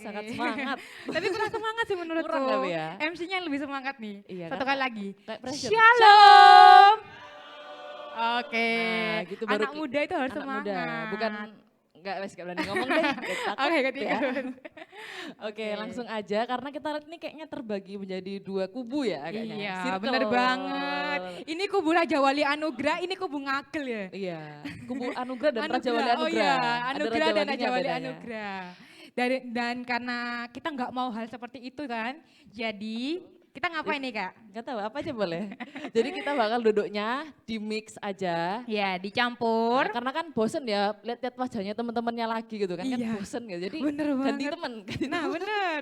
sangat semangat. Tapi kurang semangat sih menurutku. Kurang kali ya? MC-nya yang lebih semangat nih. Iya, Satu kan? kali lagi. Kayak pressure. Shalom. Oke. Nah, gitu baru Anak muda itu harus anak semangat. muda, bukan enggak berani ngomong deh, takut Oke, ya. ketikun. Oke, langsung aja karena kita lihat ini kayaknya terbagi menjadi dua kubu ya kayaknya. Iya, Circle. bener banget. Ini kubu Raja Wali Anugrah, ini kubu Ngagel ya. Iya, kubu Anugrah dan Raja Wali Oh Anugrah. iya, Ada Anugrah dan Raja Walinya Wali bedanya. Anugrah. Dan karena kita nggak mau hal seperti itu kan, jadi kita ngapain nih Kak? Gak tahu apa aja boleh. Jadi kita bakal duduknya di mix aja. Ya, dicampur. Nah, karena kan bosen ya lihat-lihat wajahnya teman-temannya lagi gitu kan. Kan Iya. bosen gitu. Jadi Bener ganti banget. teman. Nah bener.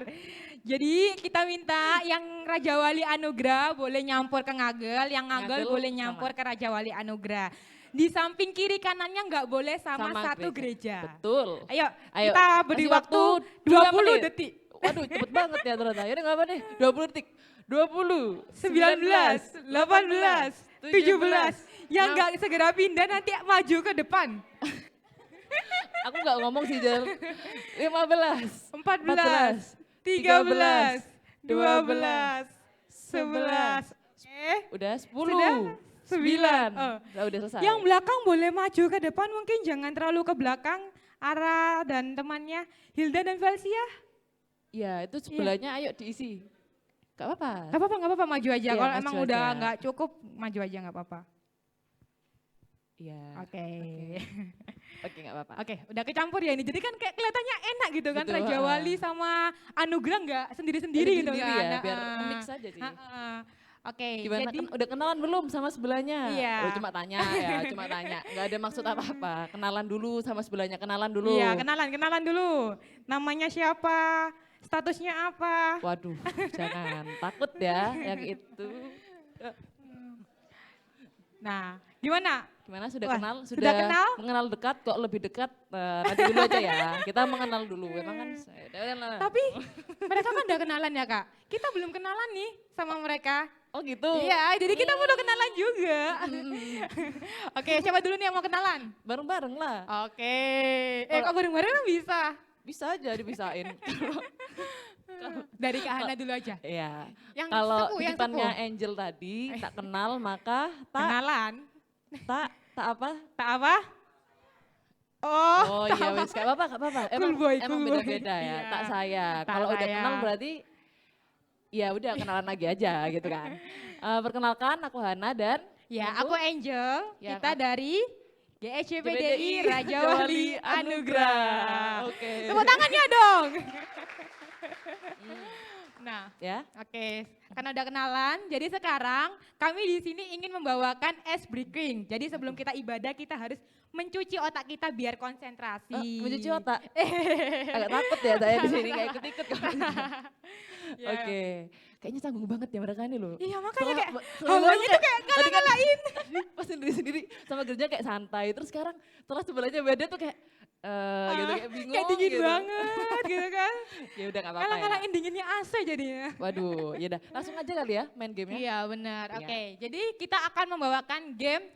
Jadi kita minta yang Raja Wali Anugrah boleh nyampur ke Ngagel, yang Ngagel Ngagel boleh sama. nyampur ke Raja Wali Anugrah. Di samping kiri kanannya nggak boleh sama satu gereja. Betul. Ayo, Ayo, kita beri kasih waktu 2 20 menit. detik. Waduh cepet banget ya ternyata. Yaudah gak apa deh, 20 detik. 20, 19, 18, 17. Yang nggak segera pindah nanti maju ke depan. Aku gak ngomong sih Jel. 15, 14, 13, 12, 11. Udah 10, Sudah? 9. Oh. Udah selesai. Yang belakang boleh maju ke depan, mungkin jangan terlalu ke belakang. Ara dan temannya Hilda dan Velsia. Ya itu sebelahnya ayo diisi. Gak apa-apa. Gak apa-apa maju aja. Iya, Kalau maju emang aja. udah nggak cukup, maju aja nggak apa-apa. Iya. Oke. Oke gak apa-apa. Oke, udah kecampur ya ini. Jadi kan kayak kelihatannya enak gitu kan, Betul, Raja Wali sama Anugrah nggak sendiri-sendiri gitu Sendiri kan. ya, biar mix aja sih. Oke, Gimana, jadi udah kenalan belum sama sebelahnya? Iya. Oh, cuma tanya ya, cuma tanya. Gak ada maksud apa-apa. Kenalan dulu sama sebelahnya, kenalan dulu. iya kenalan dulu. Namanya siapa? Statusnya apa? Waduh, jangan takut ya yang itu. Nah, gimana? Gimana sudah Wah, kenal? sudah kenal? Mengenal dekat kok lebih dekat nanti dulu aja ya. Kita mengenal dulu. Emang kan Tapi mereka kan udah kenalan ya Kak. Kita belum kenalan nih sama mereka. oh gitu. Iya, jadi kita perlu kenalan juga. Oke, siapa dulu nih yang mau kenalan? Bareng-bareng lah. Oke. Kok bareng-bareng kan bisa? Bisa aja dipisahin. Dari Kak Hana dulu aja. Iya. Yang Kalau sepuh, di yang depannya sepuh. Angel tadi tak kenal maka Kenalan. tak apa? Tak apa? Oh, Oh iya wes gak apa-apa, gak apa-apa. Emang, Cool boy, emang cool boy. beda-beda ya. Iya. Tak saya. Tak Kalau udah saya. kenal berarti ya udah kenalan lagi aja gitu kan. Perkenalkan aku Hana dan ya aku Angel. Ya, Kita Kak. dari GSCPDI GPDI Raja Wali Anugrah. Oke. Tepuk tangannya dong. Nah, Ya. oke, karena udah kenalan, jadi sekarang kami di sini ingin membawakan ice breaking. Jadi sebelum kita ibadah kita harus mencuci otak kita biar konsentrasi. Mencuci otak. Agak takut ya saya di sini kayak ikut-ikut. Ya. Oke. Kayaknya canggung banget ya mereka ini loh. Iya makanya kayak Selalu hawanya tuh kayak tadi kan ngalah-ngalain. pas sendiri-sendiri sama kerja kayak santai. Terus sekarang setelah sebelahnya beda tuh kayak gitu kayak bingung Kayak dingin gitu. banget gitu kan. Ya udah gak apa-apa ya. Ngalah-ngalain dinginnya AC jadinya. Waduh, ya udah langsung aja kali ya main gamenya. Iya benar. Iya. Oke, jadi kita akan membawakan game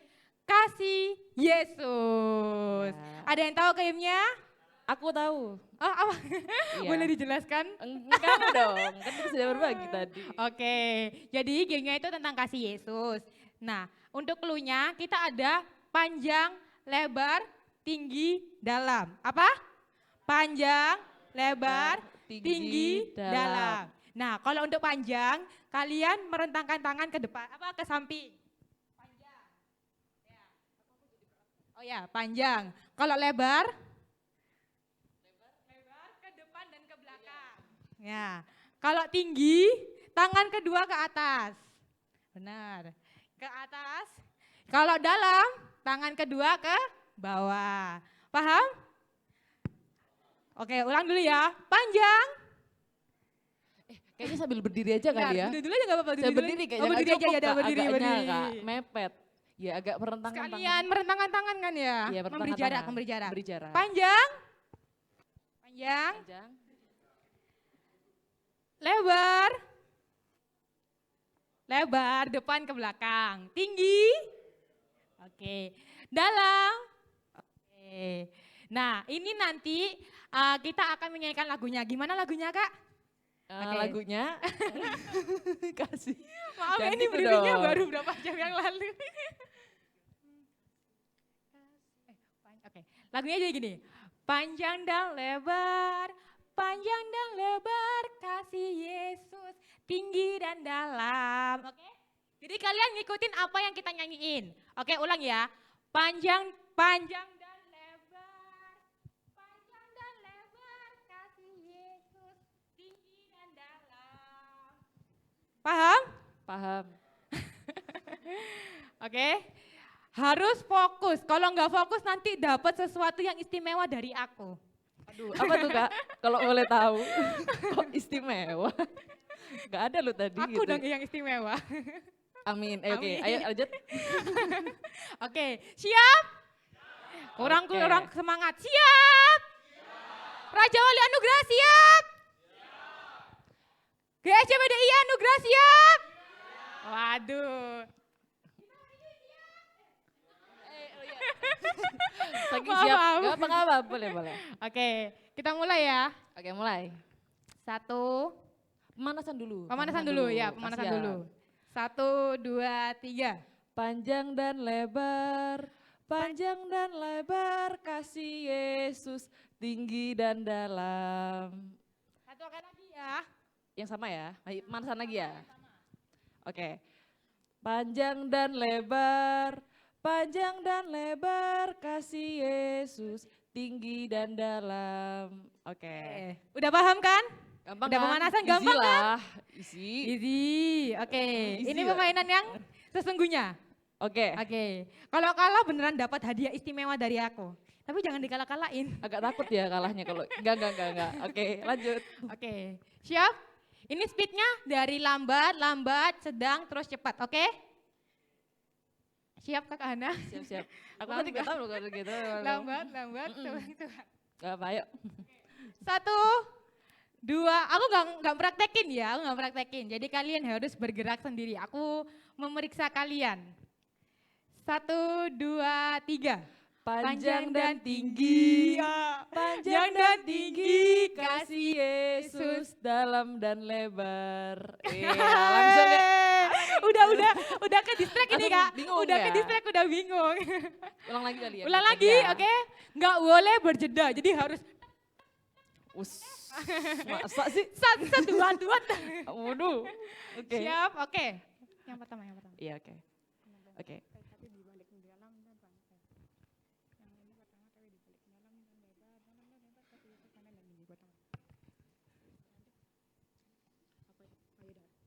Kasih Yesus. Ya. Ada yang tahu gamenya? Aku tahu. Oh apa? Iya. Boleh dijelaskan? Enggak dong, kan kita sudah berbagi tadi. Oke, jadi gamenya itu tentang kasih Yesus. Nah, untuk clue-nya kita ada panjang, lebar, tinggi, dalam. Apa? Panjang, lebar, tinggi, dalam. Nah, kalau untuk panjang, kalian merentangkan tangan ke depan, apa ke samping. Panjang. Ya. Oh ya, panjang. Kalau lebar? Lebar ke depan dan ke belakang. Ya. Kalau tinggi, tangan kedua ke atas. Benar. Ke atas. Kalau dalam, tangan kedua ke bawah. Paham? Oke, ulang dulu ya. Panjang. Kayaknya sambil berdiri aja kali ya. Berdiri dulu aja gak apa-apa. Saya berdiri kayaknya berdiri nggak aja cukup, ya, udah Kak. berdiri, Agaknya, berdiri. Kak, mepet. Ya agak merentangkan Sekalian merentangkan tangan kan ya? Iya, memberi merentangkan jarak, tangan. memberi jarak. Memberi jarak. Panjang. Panjang. Panjang. Lebar. Lebar, depan ke belakang. Tinggi. Oke. Dalam. Oke. Nah, ini nanti kita akan menyanyikan lagunya. Gimana lagunya, Kak? Oke. Lagunya kasih. Maaf ya, Jangan ini gitu berdirinya dong. baru berapa jam yang lalu. Oke, lagunya jadi gini. Panjang dan lebar kasih Yesus, tinggi dan dalam. Oke? Jadi kalian ngikutin apa yang kita nyanyiin. Oke, ulang ya. Panjang dan lebar kasih Yesus, tinggi dan dalam. Paham? Paham. Oke. Harus fokus. Kalau nggak fokus nanti dapat sesuatu yang istimewa dari aku. Aduh, apa tuh Kak? Kalau boleh tahu. Kok istimewa? Gak ada lu tadi Aku gitu. dong yang istimewa. Amin. Oke, Amin. ayo lanjut. Oke, siap? Kurang Oke. semangat. Siap? Raja Wali Anugerah siap? GSCPDI Anugerah siap? Waduh. Lagi Maaf, siap. maaf. Gak apa-apa, boleh. Oke, kita mulai ya. Oke, mulai. 1, Pemanasan dulu. pemanasan dulu ya, pemanasan Kasihan. dulu. 1, 2, 3. Panjang dan lebar kasih Yesus, tinggi dan dalam. Satu akan lagi ya. Yang sama ya, ayo, pemanasan lagi ya. Oke. Panjang dan lebar kasih Yesus, tinggi dan dalam. Oke. Udah paham kan? Gampang Udah kan? pemanasan, Easy gampang kan? lah. Easy. Easy. Oke, Easy ini lah. permainan yang sesungguhnya. Oke. Oke, kalau kalah beneran dapat hadiah istimewa dari aku. Tapi jangan dikalah-kalahin. Agak takut ya kalahnya kalau enggak. Oke, lanjut. Oke, siap? Ini speednya dari lambat, sedang, terus cepat, oke? Siap Kak Hana? Siap. Aku tadi gak tahu loh kalau gitu. Lambat, Mm-mm. coba. Gak apa, ayo. 1, 2, aku nggak praktekin ya, aku nggak praktekin. Jadi kalian harus bergerak sendiri. Aku memeriksa kalian. 1, 2, 3. Panjang dan tinggi, panjang dan tinggi, kasih Yesus dalam dan lebar. Iya, langsung ya. Udah ke distract ini Langsung Kak. bingung Udah ya? ke distract, udah bingung. Ulang lagi kali ya. Ulang gitu lagi, ya. oke? Nggak boleh berjeda, jadi harus Us, masa sih? satu, dua. Waduh. Oke. Siap, oke. Yang pertama. Iya, oke. Oke.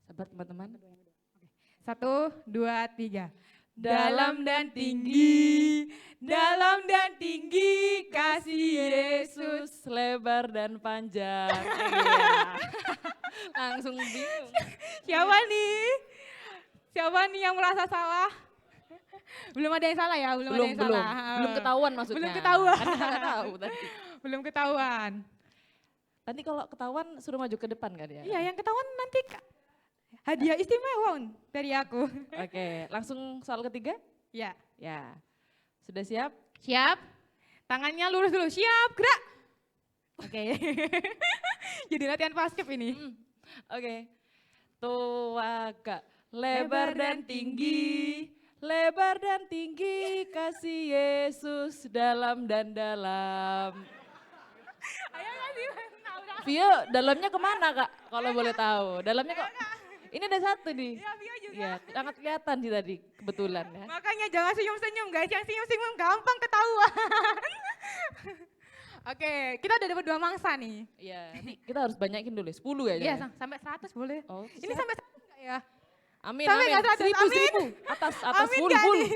Sabar teman-teman. 1, 2, 3. Dalam dan tinggi kasih Yesus lebar dan panjang. Iya. Langsung bingung. Siapa nih yang merasa salah? Belum ada yang salah ya, belum ada yang salah. Belum ketahuan maksudnya. Belum ketahuan. Kan kita nggak tahu tadi. Belum ketahuan. Nanti kalau ketahuan suruh maju ke depan kan ya? Iya, yang ketahuan nanti hadiah istimewa dari aku. Oke, langsung soal ketiga? Ya. Ya. Sudah siap? Siap? Tangannya lurus dulu. Siap, gerak. Oke. Jadi latihan basket ini. Oke. Tuaga lebar dan tinggi kasih Yesus dalam dan dalam. Ayo kasih. Nah, udah. Vio, dalamnya kemana Kak? Kalau boleh tahu. Dalamnya kok? Ini ada satu nih. Ya, Vio juga. Iya, sangat kelihatan sih tadi kebetulan ya. Makanya jangan senyum-senyum guys. Yang senyum-senyum gampang ketahuan. Oke, kita udah dapat 2 mangsa nih. Iya, nih kita harus banyakin dulu ya, 10 ya. Iya, sampai 100 boleh. Oh, Ini siap. sampai 100 enggak ya? Amin, sampai amin. nggak 100, 1000, amin. 1000. Atas Amin full, nggak full. nih?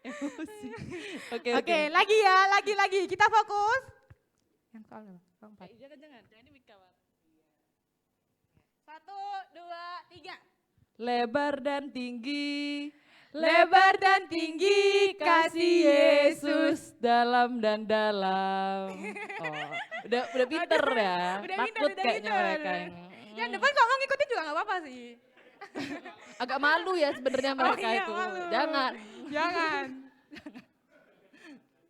Emosi. Oke, Oke, lagi ya, lagi. Kita fokus. Yang soal berapa? 4. Jangan ini mic kawan. 1, 2, 3. Lebar dan tinggi kasih Yesus dalam dan dalam. Oh, udah pinter ya. Udah Takut pinter, kayaknya pinter. mereka. Yang depan kalau mau ngikutin juga gak apa-apa sih. Agak malu ya sebenarnya mereka iya, itu. malu. Jangan. Jangan.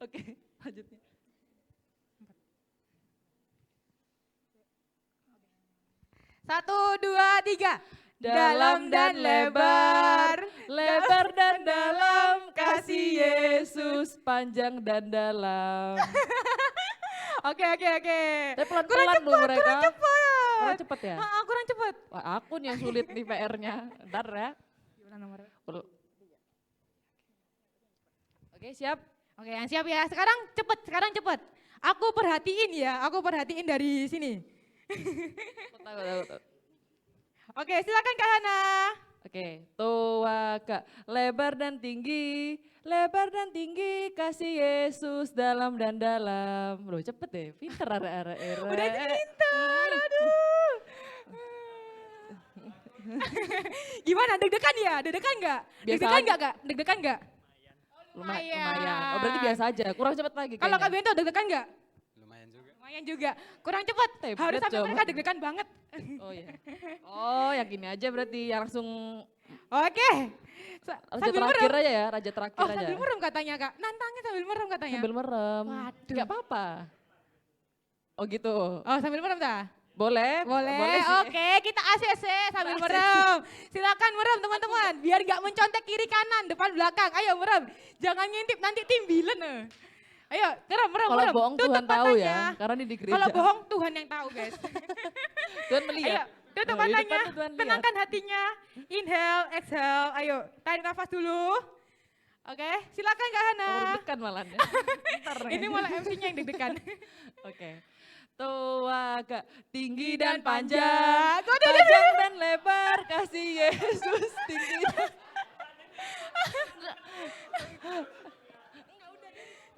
Oke, lanjutnya. 1, 2, 3. Dalam dan lebar, lebar dan dalam kasih Yesus, panjang dan dalam. Oke. Tapi pelan-pelan loh mereka. Kurang cepat. Kurang cepet ya? Kurang cepat. Wah, aku nih yang sulit nih PR-nya. Ntar ya. Gimana nomornya? Oke, siap? Oke, yang siap ya. Sekarang cepet. Aku perhatiin dari sini. Tahu. Oke, silakan Kak Hana. Oke, tua Kak, lebar dan tinggi kasih Yesus dalam dan dalam. Loh cepet deh, pinter arek-arek. Udah pintar, aduh. Gimana, deg-degan ya? Deg-degan nggak? Biasa Deg-degan aja. nggak Kak? Deg-degan nggak? Lumayan. Oh berarti biasa aja, kurang cepet lagi Kalau Kak kayaknya. Bento deg-degan nggak? Lumayan juga. Kurang cepat. Hebat Harus sampai coba. mereka deg-degan banget. Oh iya. Oh yang gini aja berarti, yang langsung Oke. raja Sambil terakhir merem. aja ya, raja terakhir Oh aja. sambil merem katanya Kak. Nantangnya sambil merem katanya. Sambil merem. Waduh. Gak apa-apa. Oh gitu. Oh sambil merem dah? Boleh sih. Oke, kita ACC sambil merem. Silakan merem teman-teman, biar nggak mencontek kiri kanan, depan belakang. Ayo merem, jangan ngintip nanti timbilen. Ayo, merem. Kalau bohong Tutup Tuhan tahu matanya. ya, karena ini di gereja. Kalau bohong Tuhan yang tahu guys. Tuhan Ayo, melihat. tutup Oh, di depan matanya, tuh Tuhan lihat. tenangkan hatinya. Inhale, exhale. Ayo, tarik nafas dulu. Oke, silakan Kak Hana. Oh, deg-degan malah. Ya. Bentar nih. Ini malah MC-nya yang deg-degan. Oke. Tua Kak, tinggi dan panjang, Waduh, panjang dan lebar kasih Yesus tinggi.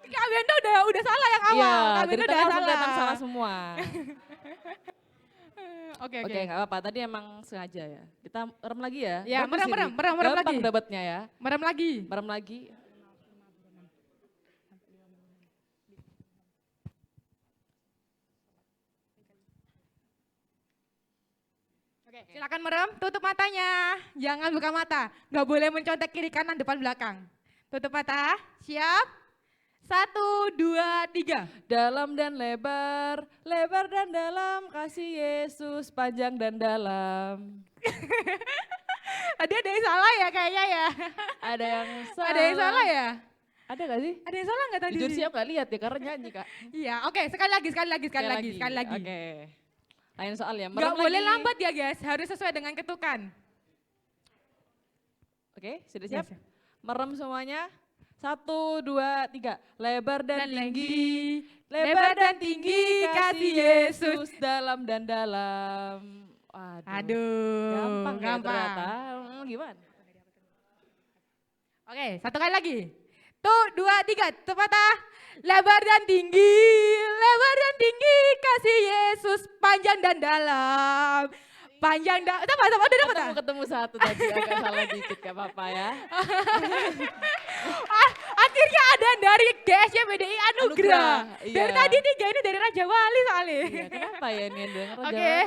Kak Bento udah salah yang awal. Iya, Kak Bento dari tadi udah langsung salah. kelihatan salah semua. Oke. Oke, nggak apa-apa. Tadi emang sengaja ya. Kita merem lagi ya. Ya, Bagus ini. merem Gampang lagi. dapatnya ya. Merem lagi. Merem lagi. Oke, silakan merem, tutup matanya. Jangan buka mata. Nggak boleh mencontek kiri kanan depan belakang. Tutup mata, siap? 1, 2, 3. Dalam dan lebar, lebar dan dalam kasih Yesus panjang dan dalam. Ada yang salah ya kayaknya ya? Ada yang salah. Ada yang salah ya? Ada gak sih? Ada yang salah nggak tadi? Jujur sih aku gak lihat ya karena nyanyi Kak. Iya, oke, sekali lagi. Oke. Lain soal ya. Nggak boleh lambat ya guys, harus sesuai dengan ketukan. Oke, sudah siap? Yes. Merem semuanya. 1, 2, 3. Lebar dan tinggi. Lebar dan tinggi kasih Yesus. Dalam dan dalam. Waduh. Aduh, Gampang ya ternyata. Gimana? Oke, satu kali lagi. Tuh, 2, 3, tepatah. Lebar dan tinggi kasih Yesus, panjang dan dalam. Panjang dan, Ketemu satu tadi, agak salah dikit, gak apa-apa ya. Akhirnya ada dari GSY PDI Anugerah. Iya. Dari tadi 3 ini dari Raja Wali soalnya. Iya, kenapa ya ini yang denger aja? Oke,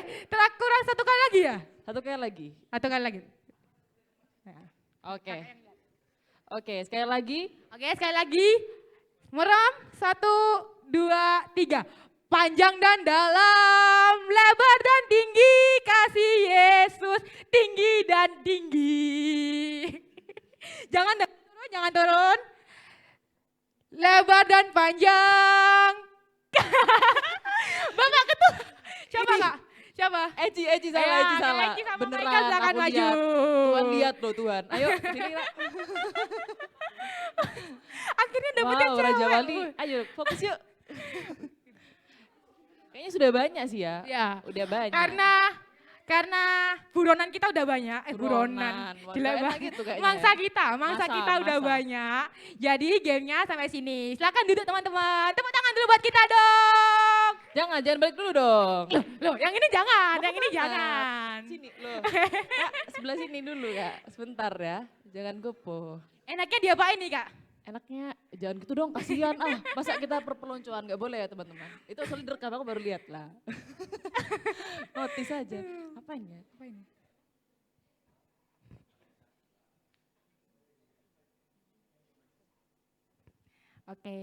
kurang satu kali lagi ya? Satu kali lagi. Satu kali lagi. Oke. Oke, sekali lagi. Oke, sekali lagi. Merem, 1, 2, 3. Panjang dan dalam, lebar dan tinggi, kasih Yesus, tinggi dan tinggi. Jangan turun. Lebar dan panjang. Bapak ketua. Siapa Kak? Siapa? Eci salah. Eci sama Beneran, Michael silakan aku maju. lihat. Tuhan lihat loh Tuhan. Ayo, sini Kak. Akhirnya dapetin Wow, cewek. Raja Wali. Ayo, fokus yuk. Kayaknya sudah banyak sih ya. Ya. Udah banyak. Karena buronan kita udah banyak. Buronan. Wah, Gila gak enak banget. gitu kayaknya Mangsa ya. mangsa kita udah Masa. banyak. Jadi gamenya sampai sini. Silakan duduk teman-teman. Tepuk tangan dulu buat kita dong. Jangan balik dulu dong. Loh, yang ini jangan, Mau yang ini kemana? jangan. Sini loh. Kak, sebelah sini dulu Kak. Sebentar ya. Jangan gopo. Enaknya diapain nih Kak? Enaknya jangan gitu dong, kasihan masa kita perpeloncoan, nggak boleh ya teman-teman. Itu soalnya direkam, aku baru lihat lah. Notis aja. Apain ya? Oke.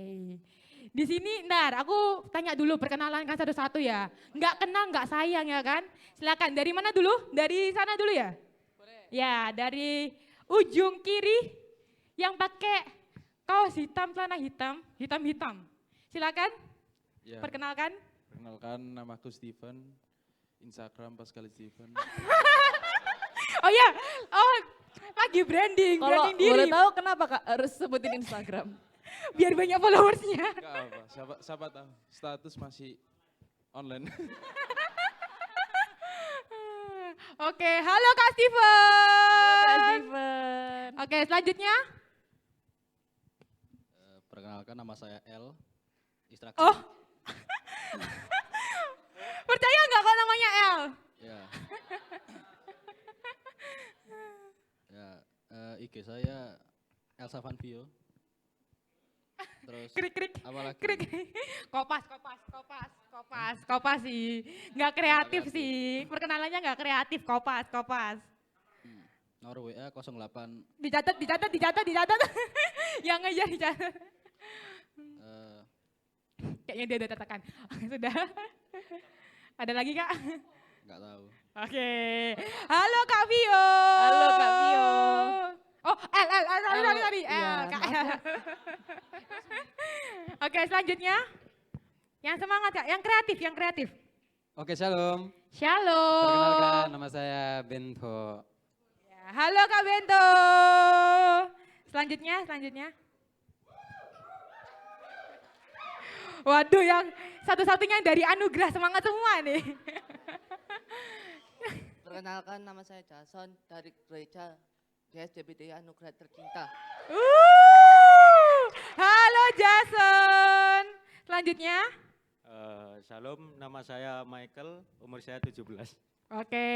Di sini, ntar aku tanya dulu perkenalan kan satu-satu ya. Nggak kenal nggak sayang ya kan? Silakan, dari mana dulu? Dari sana dulu ya? Boleh. Ya, dari ujung kiri yang pakai kaos hitam, celana hitam, hitam-hitam. Silakan, Ya, perkenalkan. perkenalkan namaku Steven, Instagram Pascal Steven. Oh ya, oh lagi branding, Kalau branding diri. boleh tahu kenapa Kak harus sebutin Instagram? Biar banyak followersnya. Enggak apa, siapa tahu status masih online. Oke, halo Kak Kak Steven. Steven. Oke, selanjutnya. Perkenalkan nama saya L. Instagram. Oh. Percaya nggak kalau namanya L? Ya. Ya, IG saya Elsa Vanvio. Terus Krik krik. apa lagi? Krik. Kopas sih. Nggak kreatif Kreatif. sih. Perkenalannya nggak kreatif, kopas. Nomor WA 08 Dicatat. Yang ngejar dicatat. eh, Kayaknya dia udah tatakan. Sudah. Ada lagi Kak? nggak tahu. Oke. Halo Kak Vio. Halo, Kak Vio. Oh, sorry. Iya, Kak maaf L. ya. Oke, selanjutnya. Yang semangat Kak, yang kreatif. Oke, shalom. Shalom. Perkenalkan, nama saya Bento. Ya, halo Kak Bento. Selanjutnya. Waduh, yang satu-satunya dari anugerah semangat semua nih. Perkenalkan, nama saya Jason dari gereja GSDBD Anugerah Tercinta. Halo Jason. Selanjutnya. Shalom, nama saya Michael, umur saya 17. Oke.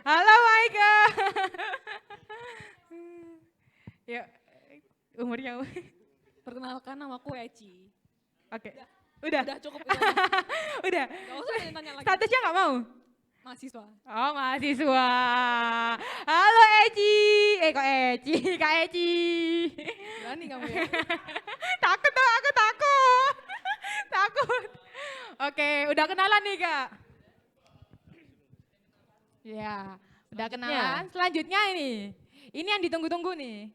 Halo Michael. Yuk, umurnya. Perkenalkan namaku Eci. Oke. Udah. Udah cukup itu aja. Udah. Gak usah tanya lagi. Statusnya nggak mau? Mahasiswa. Oh, mahasiswa. Halo Eci. Kok Eci? Kak Eci. Berani kamu ya? Takut dong, aku takut. Oke, udah kenalan nih Kak. Ya, udah kenalan. Selanjutnya ini yang ditunggu-tunggu nih.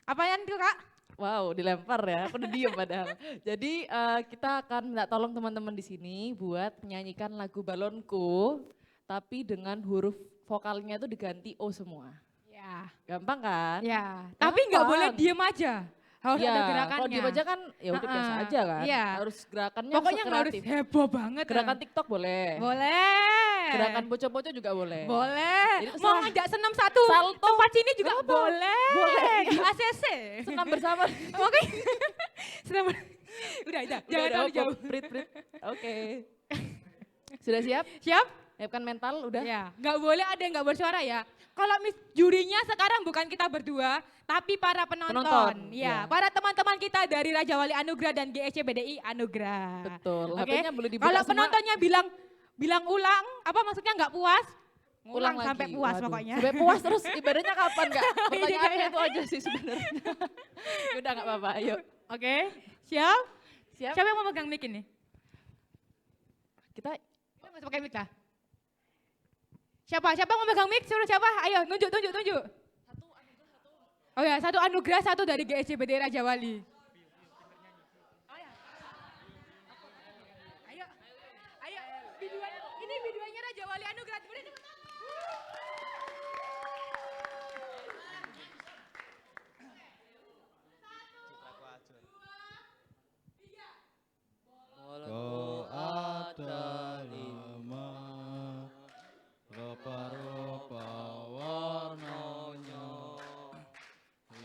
Apaan tuh Kak? Wow, dilempar ya. Aku udah diem padahal. Jadi kita akan minta tolong teman-teman di sini buat menyanyikan lagu Balonku, tapi dengan huruf vokalnya itu diganti O semua. Ya. Gampang kan? Ya, tapi nggak boleh Gampang. diem aja. Harus Iya, ada gerakannya. kalau diem aja kan ya udah biasa Heeh, aja kan. iya. Harus gerakannya Pokoknya nggak harus kreatif. heboh banget. Gerakan TikTok boleh. Boleh. Gerakan bocah-bocah juga boleh. Boleh. Jadi Mau terserah. ngajak senam satu Salto. tempat sini juga Apa? boleh. Boleh. Di ACC. Senam bersama. Oke. Senam. Udah. Jangan Udah, terlalu jauh. Prit. Oke. Sudah siap? Siap? Siapkan mental udah? Ya. Nggak boleh ada yang nggak bersuara ya. Kalau jurinya sekarang bukan kita berdua, tapi para penonton. Penonton, Ya, ya. para teman-teman kita dari Raja Wali Anugerah dan GSC BDI Anugerah. Betul. Oke? HP-nya boleh dibuka Kalau semua. penontonnya bilang ulang, apa maksudnya nggak puas? Ulang lagi. sampai puas Waduh. pokoknya. Sampai puas terus ibadahnya kapan Kak? Pertanyaannya Iya. itu aja sih sebenarnya. Udah nggak apa-apa, ayo. Oke, siap? Siap? Siapa yang mau megang mic ini? Kita Kita nggak usah pakai mic lah. Siapa yang mau megang mic? Suruh siapa? Ayo, nunjuk. Oh ya, satu anugerah, satu dari GSC BDI Raja Wali. Ayo, ini videonya Raja Wali Anugerah. Boleh cepetan. Kau ada lima rupa-rupa warnanya.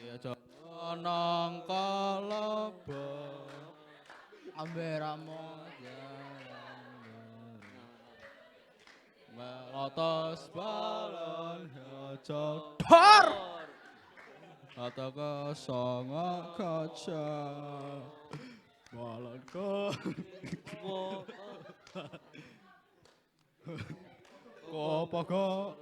Iya nang kalaba amberamu melotos balon jodor atau kesongo kaca balon ko poko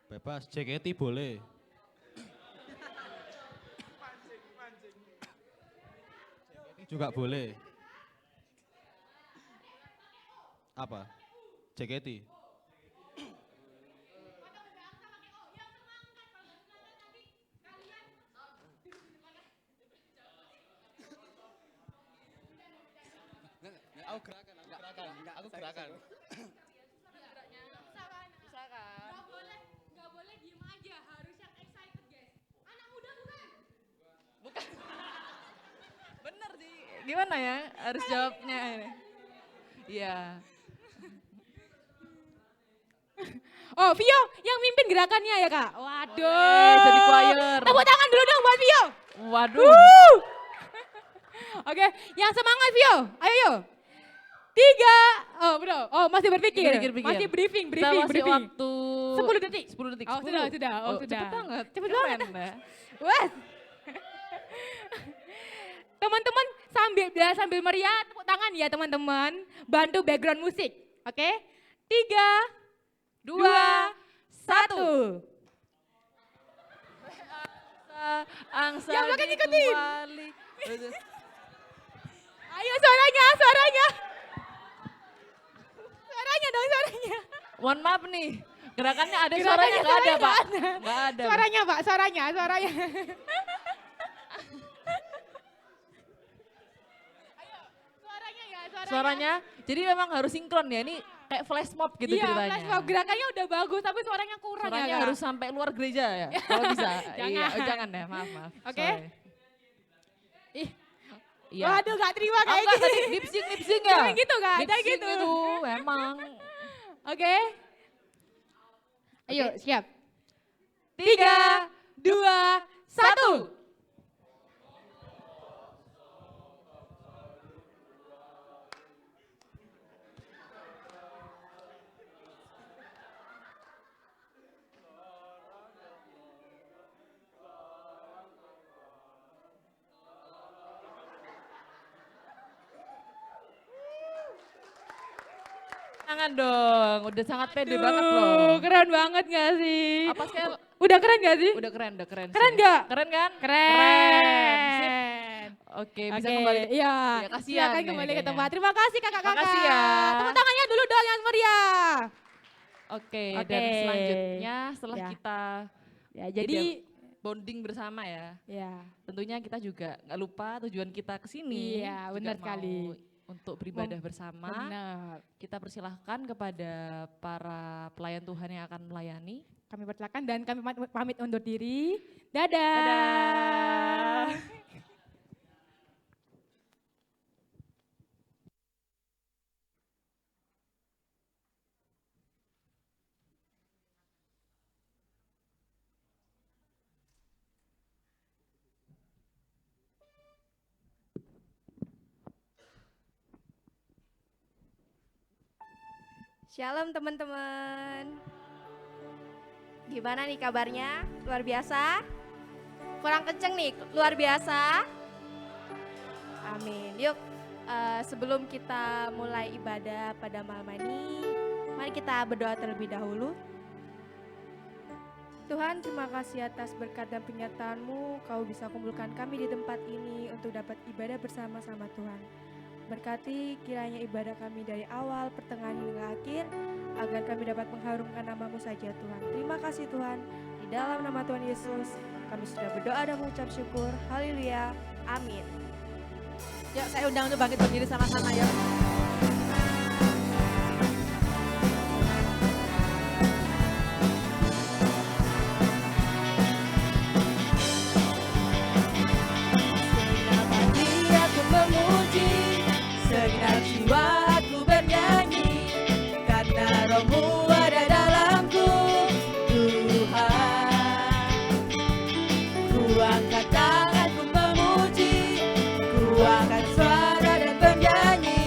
Bebas, JKT boleh. JKT juga boleh. Apa? JKT. Aku gerakan. Nggak boleh diem aja, harus yang excited guys. Anak muda bukan? Bener sih. Gimana ya? Harus jawabnya ini. Iya. Oh, Vio yang mimpin gerakannya ya kak? Waduh. Boleh, jadi choir. Tepuk tangan dulu dong buat Vio. Waduh. Oke, yang semangat Vio. Ayo yuk. 3, oh bro, oh masih berpikir. Pikir. Masih briefing. Kita masih waktu 10 detik. 10 detik. Oh, 10. sudah. Oh, sudah. Cepet banget. Cepet Keren, banget. ya. Wes. Teman-teman sambil meriah tepuk tangan ya teman-teman. Bantu background musik. Oke? 3, 2, 1. Angsa Yang belakang ikutin. dikuali. Ayo suaranya. Suaranya dong, suaranya. Mohon maaf nih. Gerakannya ada Gerakannya suaranya nggak ada, suaranya Pak. nggak ada. Nggak ada. Pak. Suaranya Pak, suaranya. Ayo, suaranya ya, Suaranya. Jadi memang harus sinkron ya. Ini kayak flash mob gitu iya, ceritanya. flash mob gerakannya udah bagus tapi suaranya kurang Suaranya ya Kak? harus sampai luar gereja ya. Kalau bisa. Jangan. Iya, oh, jangan ya. Maaf. Oke. Sorry. Ih, Iya. waduh gak terima Aku kayak nggak gitu. tadi lip sync ya. Jangan gitu Kak, Lip jangan sync gitu. itu memang. Oke. Ayo, siap. 3, 2, 1. Tangan dong. Udah sangat pede banget Duh, loh. keren banget gak sih? Apa sekali? Udah keren gak sih? Udah keren Keren sih. nggak? Keren kan? Sip. Keren. Oke, bisa Oke, kembali. Iya, Ya, kasihan silakan nih kembali ke kayaknya. tempat. Terima kasih kakak-kakak. Makasih ya. Tepuk tangannya dulu dong yang meriah. Oke, Oke. dan selanjutnya setelah Ya. kita Ya, jadi bonding bersama ya. ya. Tentunya kita juga nggak lupa tujuan kita ke sini. Iya, juga benar mau sekali. Untuk beribadah bersama. Benar. Kita persilahkan kepada para pelayan Tuhan yang akan melayani. Kami persilakan dan kami pamit undur diri. Dadah. Dadah. Shalom teman-teman. Gimana nih kabarnya? Luar biasa? Kurang kenceng nih, luar biasa? Amin. Yuk, sebelum kita mulai ibadah pada malam ini, mari kita berdoa terlebih dahulu. Tuhan, terima kasih atas berkat dan penyertaan-Mu. Kau bisa kumpulkan kami di tempat ini untuk dapat ibadah bersama-sama Tuhan. Berkati kiranya ibadah kami dari awal, pertengahan hingga akhir, agar kami dapat mengharumkan nama-Mu saja Tuhan. Terima kasih Tuhan, di dalam nama Tuhan Yesus, kami sudah berdoa dan mengucap syukur. Haleluya, amin. Yuk saya undang untuk bangkit berdiri sama-sama ya. Segenap hati aku memuji, segenap jiwa aku bernyanyi, karena Roh-Mu ada dalamku, Tuhan. Ku angkat tanganku memuji, ku angkat suara dan bernyanyi,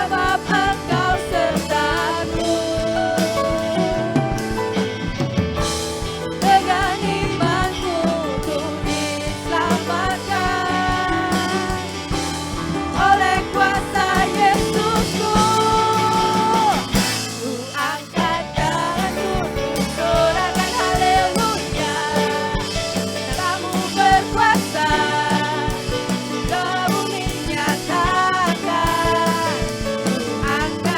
sebab Engkau sertaku. Dengan imanku ku diselamatkan oleh kuasa Yesusku. Ku angkat tanganku, ku sorakan haleluya. Namamu berkuasa, kamu menyatakan. Ku angkat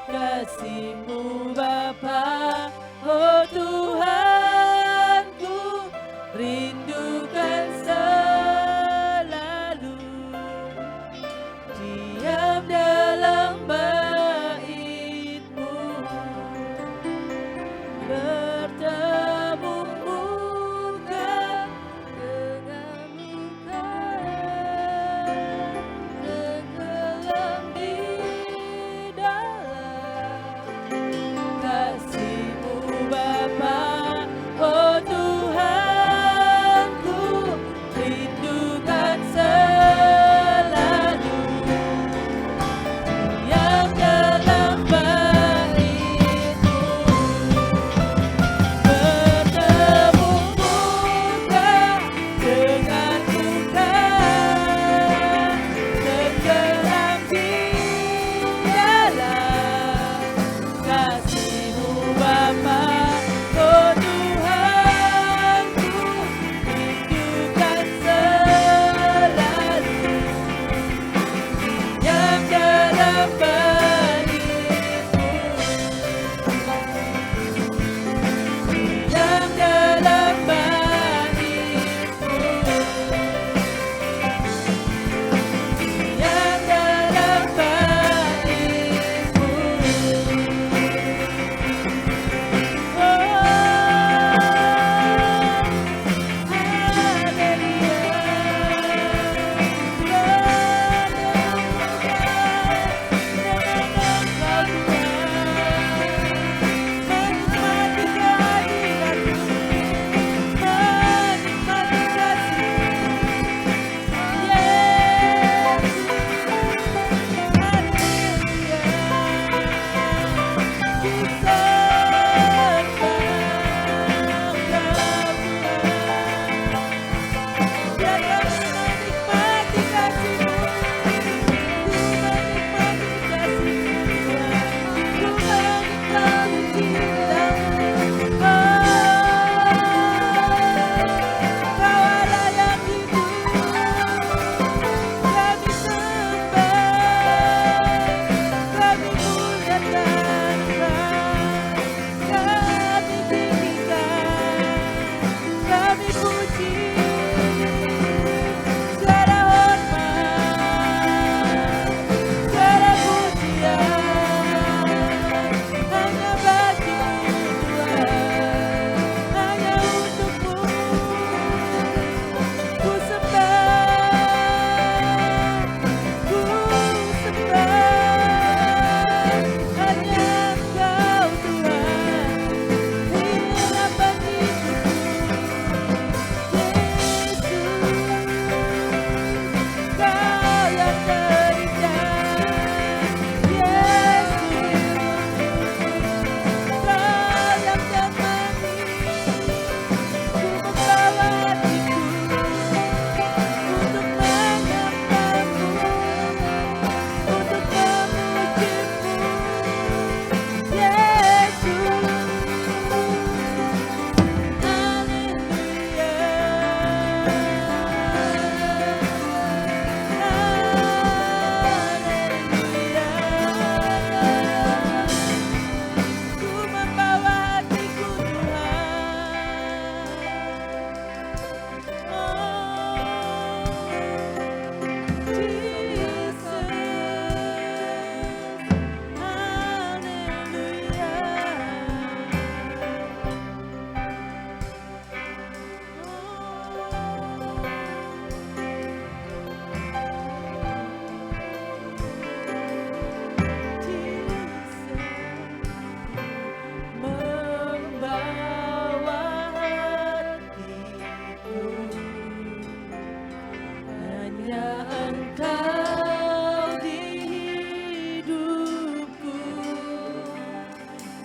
kasih-Mu Bapa, oh Tuhanku, rindukan selalu diam dalam bait-Mu, bertemu muka dengan muka, tenggelam di dalam kasih-Mu Bapa, oh Tuhanku, rindukan selalu diam dalam bait-Mu, bertemu muka dengan muka, tenggelam di dalam kasih-Mu Bapa, oh Tuhanku, rindukan selalu diam dalam bait-Mu, diam dalam bait-Mu, diam dalam bait-Mu.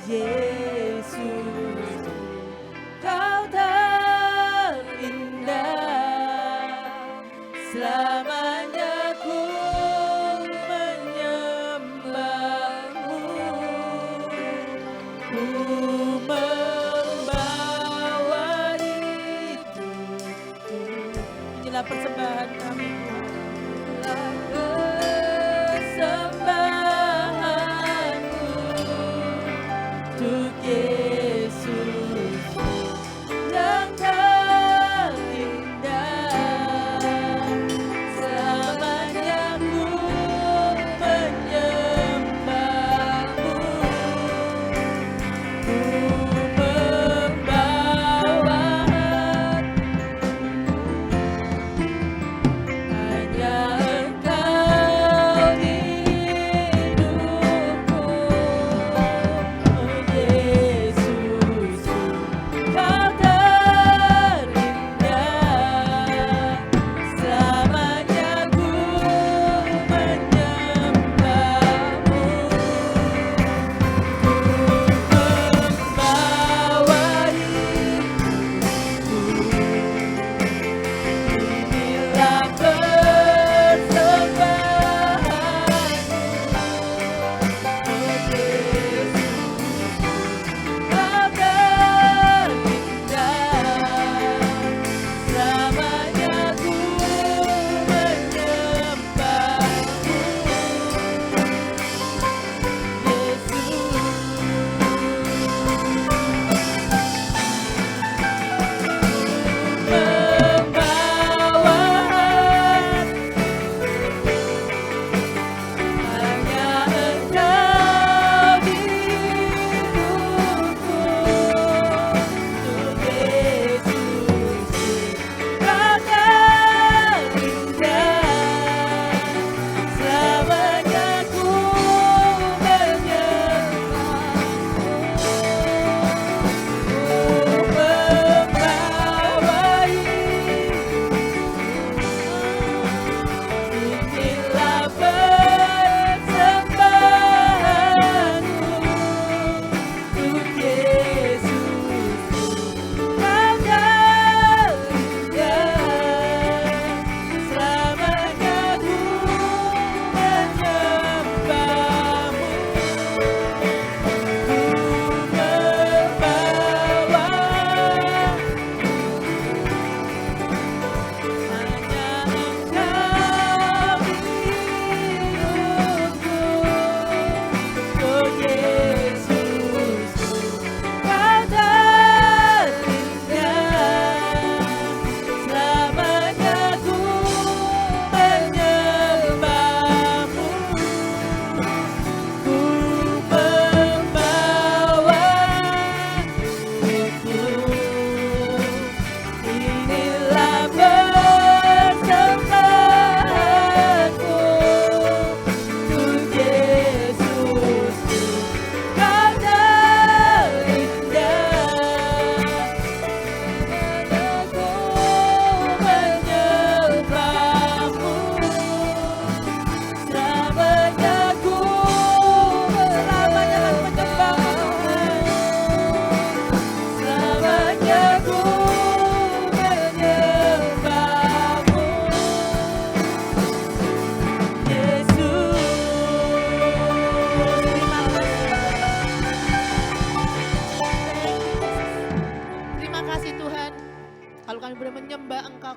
Yesus, Kau terindah, selamanya ku menyembahmu, ku membawa hidupku. Inilah persembahan kami, inilah persembahanku.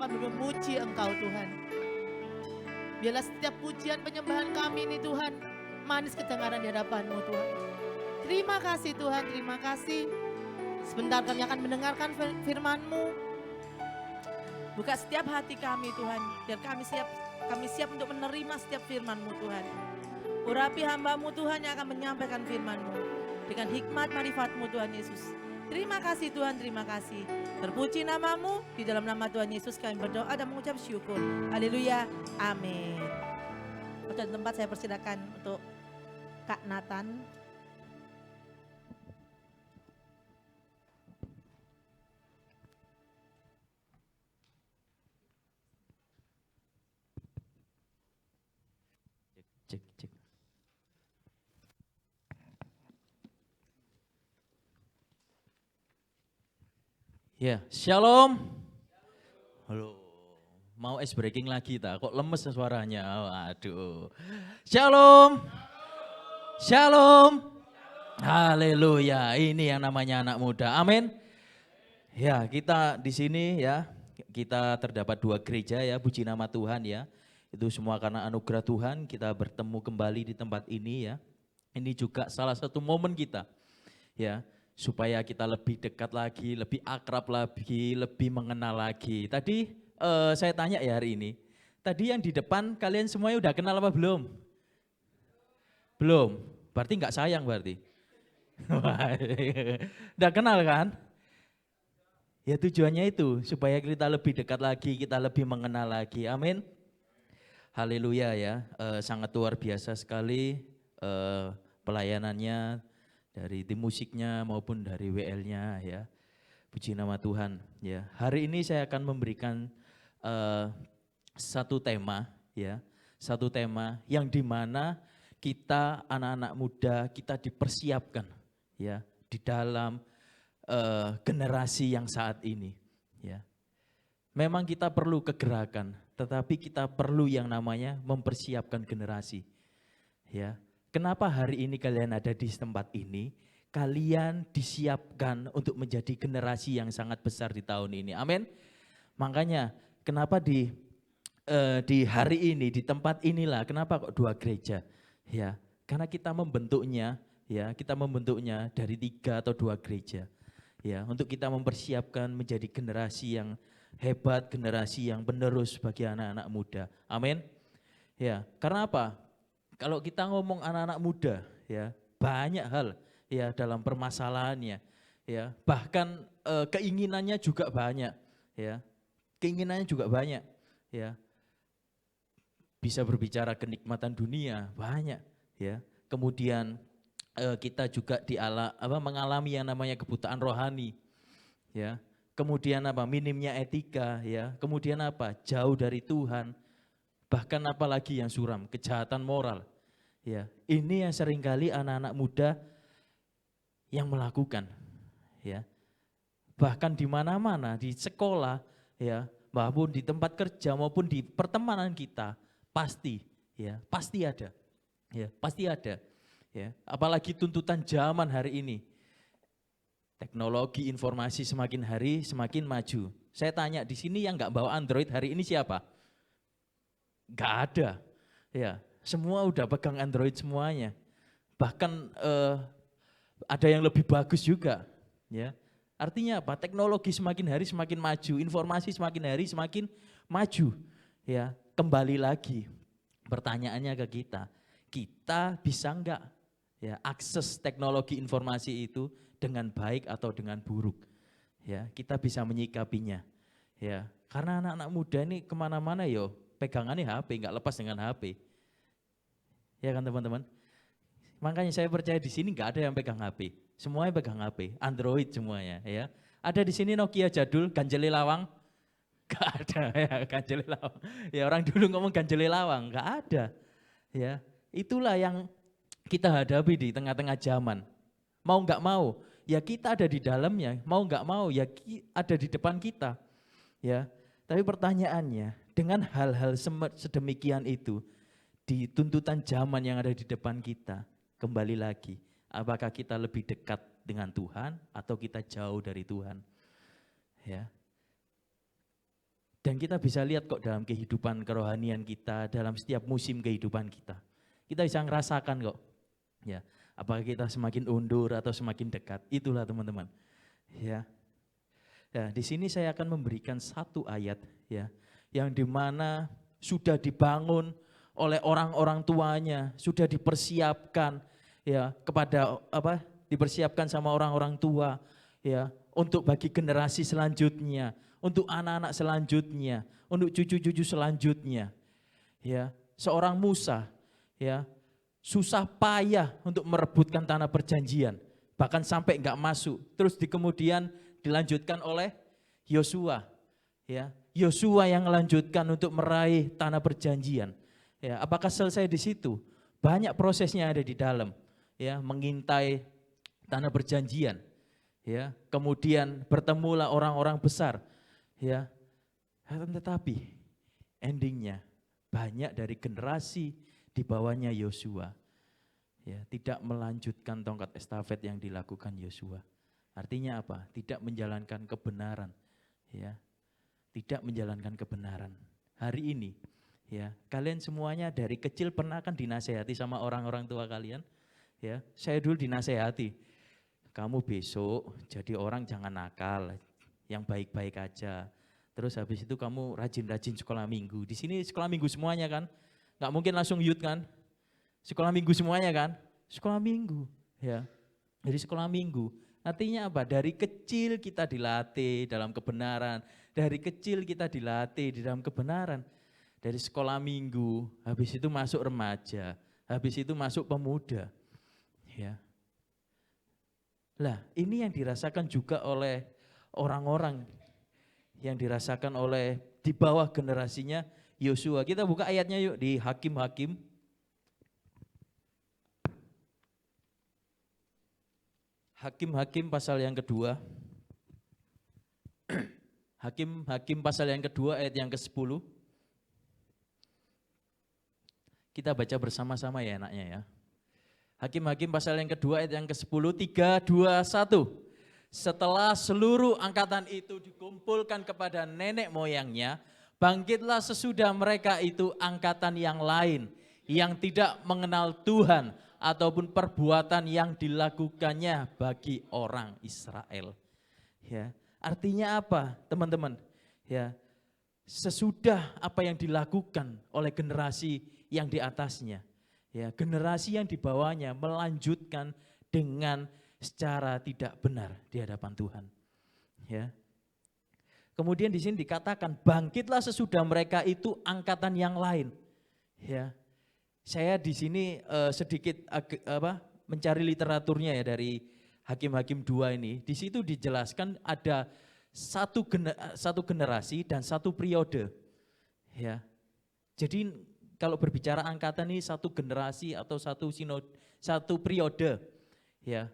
kami memuji Engkau Tuhan. Biarlah setiap pujian penyembahan kami ini Tuhan, manis kedengaran di hadapan-Mu Tuhan. Terima kasih Tuhan, terima kasih. Sebentar kami akan mendengarkan firman-Mu. Buka setiap hati kami Tuhan, biar kami siap untuk menerima setiap firman-Mu Tuhan. Urapi hamba-Mu Tuhan yang akan menyampaikan firman-Mu dengan hikmat marifat-Mu Tuhan Yesus. Terima kasih Tuhan, terima kasih. Terpuji nama-Mu, di dalam nama Tuhan Yesus kami berdoa dan mengucap syukur. Haleluya, amin. Untuk tempat saya persilakan untuk Kak Nathan. Cek, cek. Ya, shalom. Halo, mau ice breaking lagi tak? Kok lemes suaranya? Waduh. Shalom. Shalom. Haleluya. Ini yang namanya anak muda. Amin. Ya, kita di sini ya, kita terdapat 2 gereja ya, puji nama Tuhan ya. Itu semua karena anugerah Tuhan kita bertemu kembali di tempat ini ya. Ini juga salah satu momen kita ya, supaya kita lebih dekat lagi, lebih akrab lagi, lebih mengenal lagi. Tadi saya tanya ya hari ini, tadi yang di depan kalian semuanya udah kenal apa belum? Belum, berarti nggak sayang berarti. Udah kenal kan? Ya tujuannya itu, supaya kita lebih dekat lagi, kita lebih mengenal lagi, amin. Haleluya ya, sangat luar biasa sekali pelayanannya dari tim musiknya maupun dari WL-nya ya. Puji nama Tuhan ya. Hari ini saya akan memberikan satu tema ya, satu tema yang dimana kita anak-anak muda kita dipersiapkan ya di dalam generasi yang saat ini ya. Memang kita perlu kegerakan, tetapi kita perlu yang namanya mempersiapkan generasi ya. Kenapa hari ini kalian ada di tempat ini? Kalian disiapkan untuk menjadi generasi yang sangat besar di tahun ini. Amin. Makanya kenapa di hari ini, di tempat inilah, kenapa kok 2 gereja? Ya, karena kita membentuknya ya, kita membentuknya dari 3 atau 2 gereja. Ya, untuk kita mempersiapkan menjadi generasi yang hebat, generasi yang penerus bagi anak-anak muda. Amin. Ya, karena apa? Kalau kita ngomong anak-anak muda, ya banyak hal ya dalam permasalahannya, ya bahkan keinginannya juga banyak, ya keinginannya juga banyak, ya bisa berbicara kenikmatan dunia banyak, ya kemudian kita juga mengalami yang namanya kebutaan rohani, ya kemudian apa minimnya etika, ya kemudian apa jauh dari Tuhan. Bahkan apalagi yang suram, kejahatan moral. Ya, ini yang seringkali anak-anak muda yang melakukan. Ya. Bahkan di mana-mana, di sekolah, ya, maupun di tempat kerja maupun di pertemanan kita, pasti ada. Ya, pasti ada. Ya, apalagi tuntutan zaman hari ini. Teknologi informasi semakin hari semakin maju. Saya tanya di sini yang nggak bawa Android hari ini siapa? Gak ada, ya semua udah pegang Android semuanya. Bahkan ada yang lebih bagus juga, ya. Artinya apa? Teknologi semakin hari semakin maju, informasi semakin hari semakin maju, ya. Kembali lagi, pertanyaannya ke kita bisa enggak, ya akses teknologi informasi itu dengan baik atau dengan buruk, ya. Kita bisa menyikapinya, ya. Karena anak-anak muda ini kemana-mana yo. Pegangannya HP, nggak lepas dengan HP. Ya kan teman-teman? Makanya saya percaya di sini nggak ada yang pegang HP. Semuanya pegang HP, Android semuanya ya. Ada di sini Nokia jadul, ganjeli lawang? Nggak ada ya, ganjeli lawang. Ya orang dulu ngomong ganjeli lawang, nggak ada. Ya, itulah yang kita hadapi di tengah-tengah zaman. Mau nggak mau, ya kita ada di dalamnya. Mau nggak mau, ya ada di depan kita. Ya, tapi pertanyaannya, dengan hal-hal sedemikian itu, di tuntutan zaman yang ada di depan kita, kembali lagi, apakah kita lebih dekat dengan Tuhan atau kita jauh dari Tuhan? Ya. Dan kita bisa lihat kok dalam kehidupan kerohanian kita, dalam setiap musim kehidupan kita. Kita bisa ngerasakan kok. Ya, apakah kita semakin undur atau semakin dekat? Itulah teman-teman. Ya. Ya, di sini saya akan memberikan satu ayat ya, yang dimana sudah dibangun oleh orang-orang tuanya, sudah dipersiapkan ya kepada apa? Dipersiapkan sama orang-orang tua ya untuk bagi generasi selanjutnya, untuk anak-anak selanjutnya, untuk cucu-cucu selanjutnya. Ya, seorang Musa ya susah payah untuk merebutkan tanah perjanjian, bahkan sampai enggak masuk. Terus kemudian dilanjutkan oleh Yosua. Ya, Yosua yang melanjutkan untuk meraih tanah perjanjian. Ya, apakah selesai di situ? Banyak prosesnya ada di dalam. Ya, mengintai tanah perjanjian. Ya, kemudian bertemulah orang-orang besar. Ya, tetapi endingnya banyak dari generasi di bawahnya Yosua ya tidak melanjutkan tongkat estafet yang dilakukan Yosua. Artinya apa? Tidak menjalankan kebenaran. Ya, tidak menjalankan kebenaran. Hari ini, ya kalian semuanya dari kecil pernah kan dinasehati sama orang-orang tua kalian? Ya, saya dulu dinasehati. Kamu besok jadi orang jangan nakal, yang baik-baik aja. Terus habis itu kamu rajin-rajin sekolah minggu. Di sini sekolah minggu semuanya kan? Nggak mungkin langsung youth kan? Sekolah minggu semuanya kan? Sekolah minggu, ya. Jadi sekolah minggu. Artinya apa? Dari kecil kita dilatih dalam kebenaran. Dari kecil kita dilatih di dalam kebenaran. Dari sekolah minggu, habis itu masuk remaja, habis itu masuk pemuda. Ya. Lah, ini yang dirasakan juga oleh orang-orang yang dirasakan oleh di bawah generasinya Yosua. Kita buka ayatnya yuk di Hakim-Hakim. Hakim-Hakim pasal yang kedua. Hakim-Hakim pasal yang kedua ayat yang ke-10. Kita baca bersama-sama ya enaknya ya. Hakim-Hakim pasal yang kedua ayat yang ke-10, 3, 2, 1. Setelah seluruh angkatan itu dikumpulkan kepada nenek moyangnya, bangkitlah sesudah mereka itu angkatan yang lain, yang tidak mengenal Tuhan, ataupun perbuatan yang dilakukannya bagi orang Israel. Ya, artinya apa teman-teman? Ya, sesudah apa yang dilakukan oleh generasi yang di atasnya. Ya, generasi yang di bawahnya melanjutkan dengan secara tidak benar di hadapan Tuhan. Ya. Kemudian di sini dikatakan bangkitlah sesudah mereka itu angkatan yang lain. Ya. Saya di sini sedikit mencari literaturnya ya dari Hakim-Hakim 2 ini. Di situ dijelaskan ada satu generasi dan satu periode. Ya. Jadi kalau berbicara angkatan ini satu generasi atau satu periode ya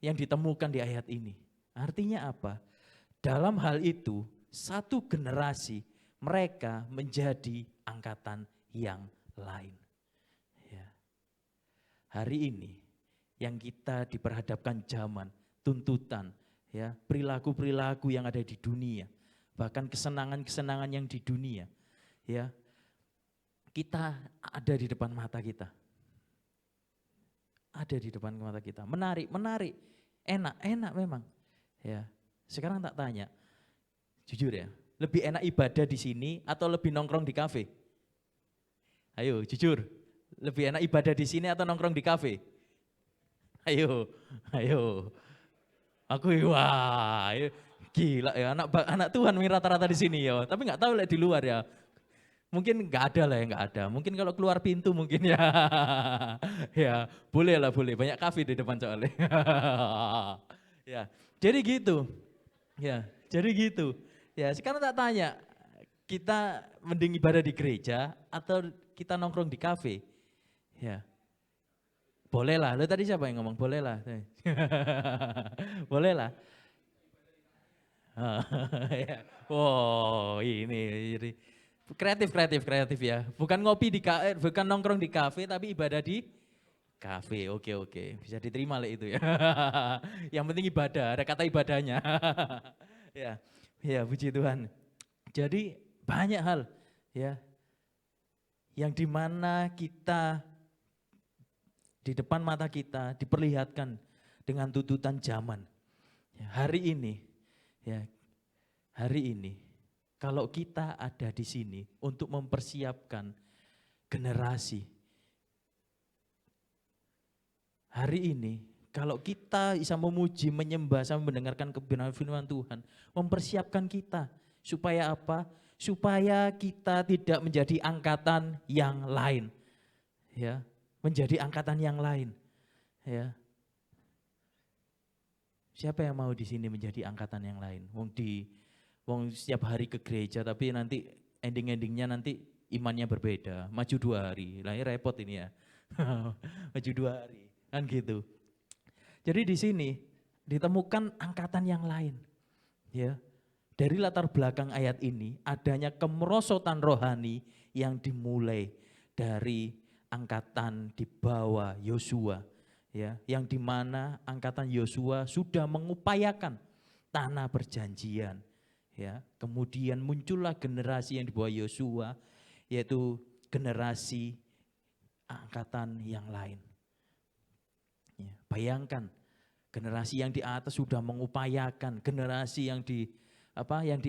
yang ditemukan di ayat ini. Artinya apa? Dalam hal itu satu generasi mereka menjadi angkatan yang lain. Ya. Hari ini yang kita diperhadapkan zaman, tuntutan, ya perilaku-perilaku yang ada di dunia, bahkan kesenangan-kesenangan yang di dunia, ya. Kita ada di depan mata kita. Ada di depan mata kita. Menarik, enak memang. Ya. Sekarang tak tanya, jujur ya, lebih enak ibadah di sini atau lebih nongkrong di kafe? Ayo, jujur, lebih enak ibadah di sini atau nongkrong di kafe? Ayo. Aku wah, gila ya anak Tuhan rata-rata di sini ya. Tapi nggak tahu lah di luar ya. Mungkin nggak ada lah ya, nggak ada. Mungkin kalau keluar pintu mungkin ya, ya boleh lah boleh. Banyak kafe di depan soalnya. Ya, jadi gitu. Ya, jadi gitu. Ya, sekarang tak tanya, kita mending ibadah di gereja atau kita nongkrong di kafe? Ya, boleh lah. Lo tadi siapa yang ngomong? Boleh lah. Boleh lah. Ya. Wow, ini kreatif ya. Bukan bukan nongkrong di kafe, tapi ibadah di kafe. Oke. Bisa diterima lah itu ya. Yang penting ibadah, ada kata ibadahnya. Ya, puji Tuhan. Jadi banyak hal ya yang dimana kita di depan mata kita diperlihatkan dengan tuntutan zaman. Ya, hari ini kalau kita ada di sini untuk mempersiapkan generasi. Hari ini kalau kita bisa memuji, menyembah, sama mendengarkan kebenaran firman Tuhan, mempersiapkan kita supaya apa? Supaya kita tidak menjadi angkatan yang lain. Ya, menjadi angkatan yang lain. Ya. Siapa yang mau di sini menjadi angkatan yang lain? Wong setiap hari ke gereja tapi nanti ending-endingnya nanti imannya berbeda, maju 2 hari. Lah ini repot ini ya. Maju 2 hari, kan gitu. Jadi di sini ditemukan angkatan yang lain. Ya. Dari latar belakang ayat ini adanya kemerosotan rohani yang dimulai dari angkatan di bawah Yosua, ya, yang dimana angkatan Yosua sudah mengupayakan tanah perjanjian, ya. Kemudian muncullah generasi yang di bawah Yosua, yaitu generasi angkatan yang lain. Ya, bayangkan generasi yang di atas sudah mengupayakan, generasi yang di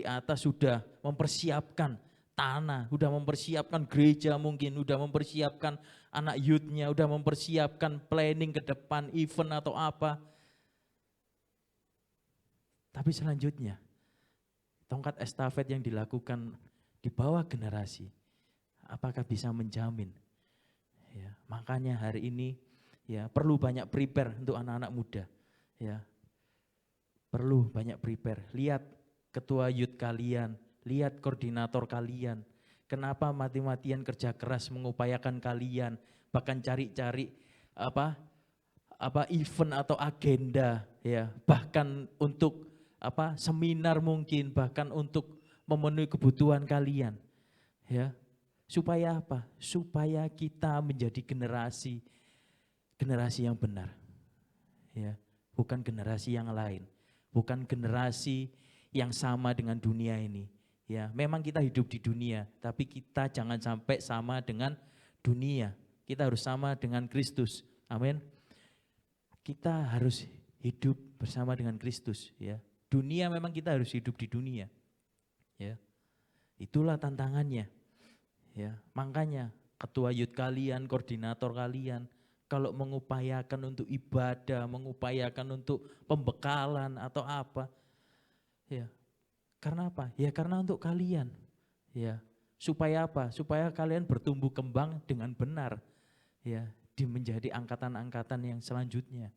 atas sudah mempersiapkan tanah, sudah mempersiapkan gereja mungkin, sudah mempersiapkan anak youth-nya, sudah mempersiapkan planning ke depan, event atau apa. Tapi selanjutnya, tongkat estafet yang dilakukan di bawah generasi, apakah bisa menjamin? Ya, makanya hari ini ya perlu banyak prepare untuk anak-anak muda. Ya, perlu banyak prepare. Lihat ketua youth kalian, lihat koordinator kalian, kenapa mati-matian kerja keras mengupayakan kalian, bahkan cari-cari event atau agenda, ya, bahkan untuk seminar mungkin, bahkan untuk memenuhi kebutuhan kalian, ya, supaya apa? Supaya kita menjadi generasi yang benar, ya, bukan generasi yang lain, bukan generasi yang sama dengan dunia ini. Ya, memang kita hidup di dunia, tapi kita jangan sampai sama dengan dunia. Kita harus sama dengan Kristus. Amin. Kita harus hidup bersama dengan Kristus, ya. Dunia memang kita harus hidup di dunia. Ya. Itulah tantangannya. Ya, makanya ketua youth kalian, koordinator kalian kalau mengupayakan untuk ibadah, mengupayakan untuk pembekalan atau apa, ya, karena apa? Ya karena untuk kalian, ya, supaya apa? Supaya kalian bertumbuh kembang dengan benar, ya, menjadi angkatan-angkatan yang selanjutnya.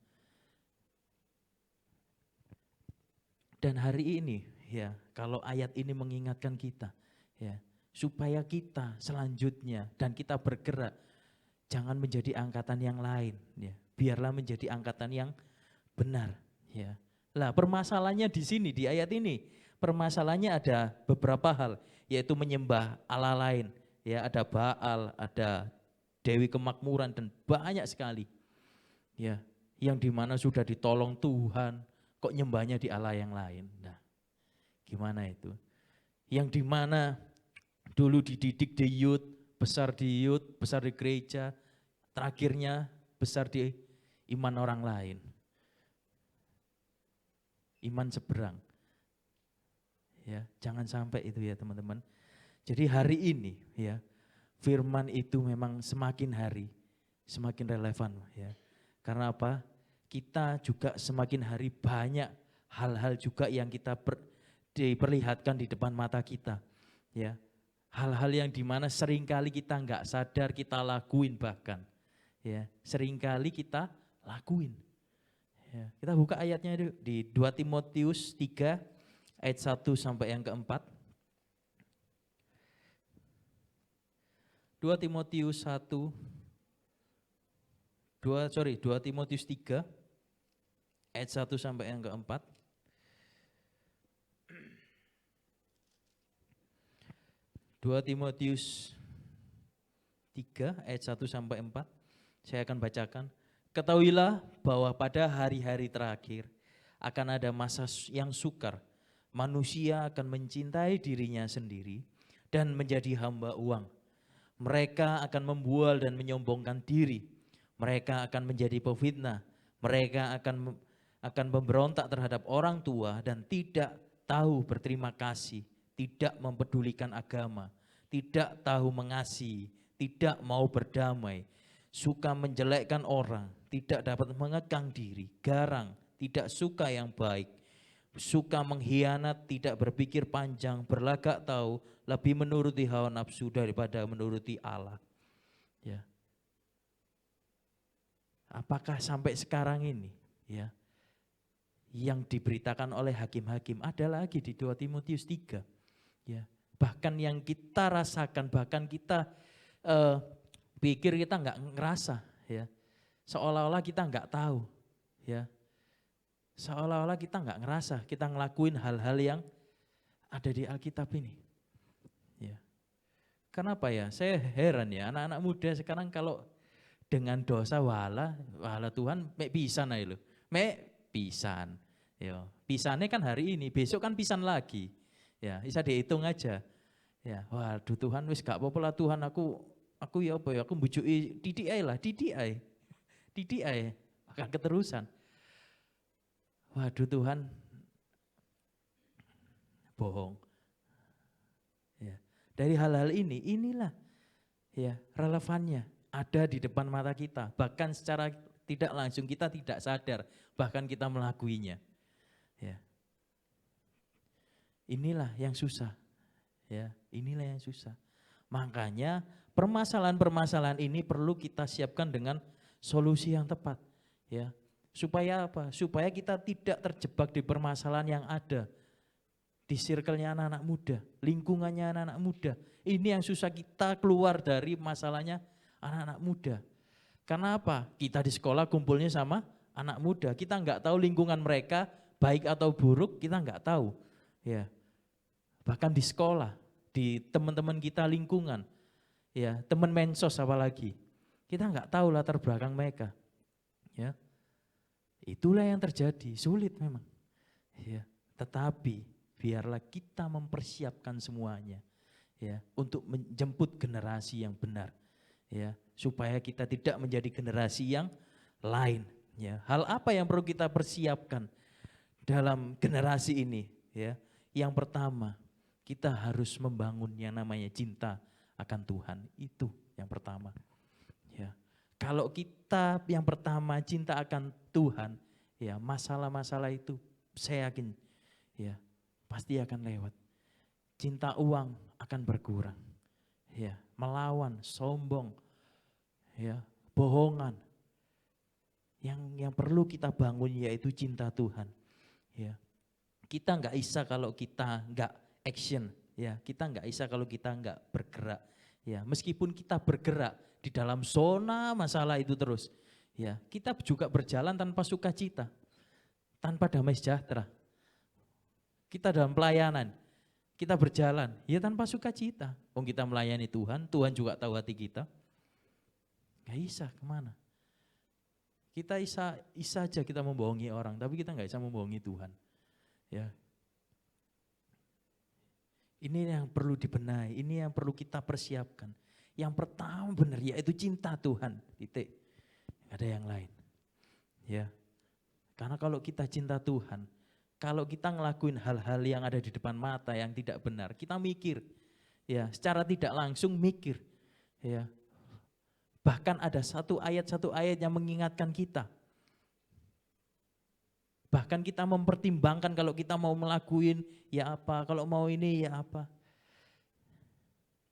Dan hari ini, ya, kalau ayat ini mengingatkan kita, ya, supaya kita selanjutnya dan kita bergerak, jangan menjadi angkatan yang lain, ya, biarlah menjadi angkatan yang benar, ya. Lah permasalahannya di sini, di ayat ini, permasalahannya ada beberapa hal, yaitu menyembah Allah lain, ya, ada Baal, ada Dewi Kemakmuran dan banyak sekali, ya, yang dimana sudah ditolong Tuhan, kok nyembahnya di Allah yang lain. Nah, gimana itu? Yang dimana dulu dididik di youth, besar di gereja, terakhirnya besar di iman orang lain. Iman seberang. Ya, jangan sampai itu ya teman-teman. Jadi hari ini ya, firman itu memang semakin hari semakin relevan ya. Karena apa? Kita juga semakin hari banyak hal-hal juga yang kita diperlihatkan di depan mata kita. Ya. Hal-hal yang dimana seringkali kita enggak sadar kita lakuin bahkan. Ya, seringkali kita lakuin. Ya, kita buka ayatnya di 2 Timotius 3 ayat 1 sampai yang keempat. 2 Timotius 3 ayat 1 sampai yang keempat. Timotius 3 ayat 1 sampai 4. Saya akan bacakan. Ketahuilah bahwa pada hari-hari terakhir akan ada masa yang sukar, manusia akan mencintai dirinya sendiri dan menjadi hamba uang. Mereka akan membual dan menyombongkan diri. Mereka akan menjadi pefitnah. Mereka akan memberontak terhadap orang tua dan tidak tahu berterima kasih, tidak mempedulikan agama, tidak tahu mengasihi, tidak mau berdamai, suka menjelekkan orang, tidak dapat mengekang diri, garang, tidak suka yang baik, suka mengkhianat, tidak berpikir panjang, berlagak tahu, lebih menuruti hawa nafsu daripada menuruti Allah. Ya. Apakah sampai sekarang ini ya yang diberitakan oleh hakim-hakim ada lagi di 2 Timotius 3 ya. Bahkan yang kita rasakan, bahkan kita pikir kita nggak ngerasa ya. Seolah-olah kita nggak tahu ya. Seolah-olah kita nggak ngerasa, kita ngelakuin hal-hal yang ada di Alkitab ini. Ya. Kenapa ya? Saya heran ya, anak-anak muda sekarang kalau dengan dosa wala Tuhan mek pisan ae lho. Mek pisan. Ya, pisannya kan hari ini, besok kan pisan lagi. Ya, bisa dihitung aja. Ya, waduh Tuhan wis gak apa-apa lah Tuhan, aku ya apa ya, aku mbujuki didik ae lah, didik ae. Didik ae, akan keterusan. Waduh Tuhan, bohong. Ya, dari hal-hal inilah ya relevannya ada di depan mata kita. Bahkan secara tidak langsung kita tidak sadar, bahkan kita melakuinya. Ya, inilah yang susah. Ya, inilah yang susah. Makanya permasalahan-permasalahan ini perlu kita siapkan dengan solusi yang tepat. Ya, supaya apa? Supaya kita tidak terjebak di permasalahan yang ada di circle-nya anak-anak muda, lingkungannya anak-anak muda. Ini yang susah kita keluar dari masalahnya anak-anak muda. Karena apa? Kita di sekolah kumpulnya sama anak muda, kita nggak tahu lingkungan mereka baik atau buruk, kita nggak tahu. Ya, bahkan di sekolah, di teman-teman kita lingkungan, ya teman mensos apalagi, kita nggak tahu latar belakang mereka. Ya, itulah yang terjadi, sulit memang. Ya, tetapi biarlah kita mempersiapkan semuanya, ya, untuk menjemput generasi yang benar, ya, supaya kita tidak menjadi generasi yang lain. Ya, hal apa yang perlu kita persiapkan dalam generasi ini? Ya, yang pertama, kita harus membangun yang namanya cinta akan Tuhan. Itu yang pertama. Ya, kalau kita yang pertama cinta akan Tuhan, ya masalah-masalah itu saya yakin, ya pasti akan lewat. Cinta uang akan berkurang. Ya, melawan, sombong, ya, bohongan. Yang perlu kita bangun yaitu cinta Tuhan. Ya, kita nggak bisa kalau kita nggak action. Ya, kita nggak bisa kalau kita nggak bergerak. Ya, meskipun kita bergerak di dalam zona masalah itu terus, ya kita juga berjalan tanpa sukacita, tanpa damai sejahtera. Kita dalam pelayanan, kita berjalan ya tanpa sukacita. Kita melayani Tuhan, Tuhan juga tahu hati kita. Gak bisa kemana. Kita bisa aja kita membohongi orang, tapi kita nggak bisa membohongi Tuhan. Ya, ini yang perlu dibenahi, ini yang perlu kita persiapkan. Yang pertama benar yaitu cinta Tuhan, titik. Gak ada yang lain. Ya, karena kalau kita cinta Tuhan, kalau kita ngelakuin hal-hal yang ada di depan mata yang tidak benar, kita mikir, ya secara tidak langsung mikir, ya. Bahkan ada satu ayat yang mengingatkan kita. Bahkan kita mempertimbangkan kalau kita mau melakuin ya apa, kalau mau ini ya apa.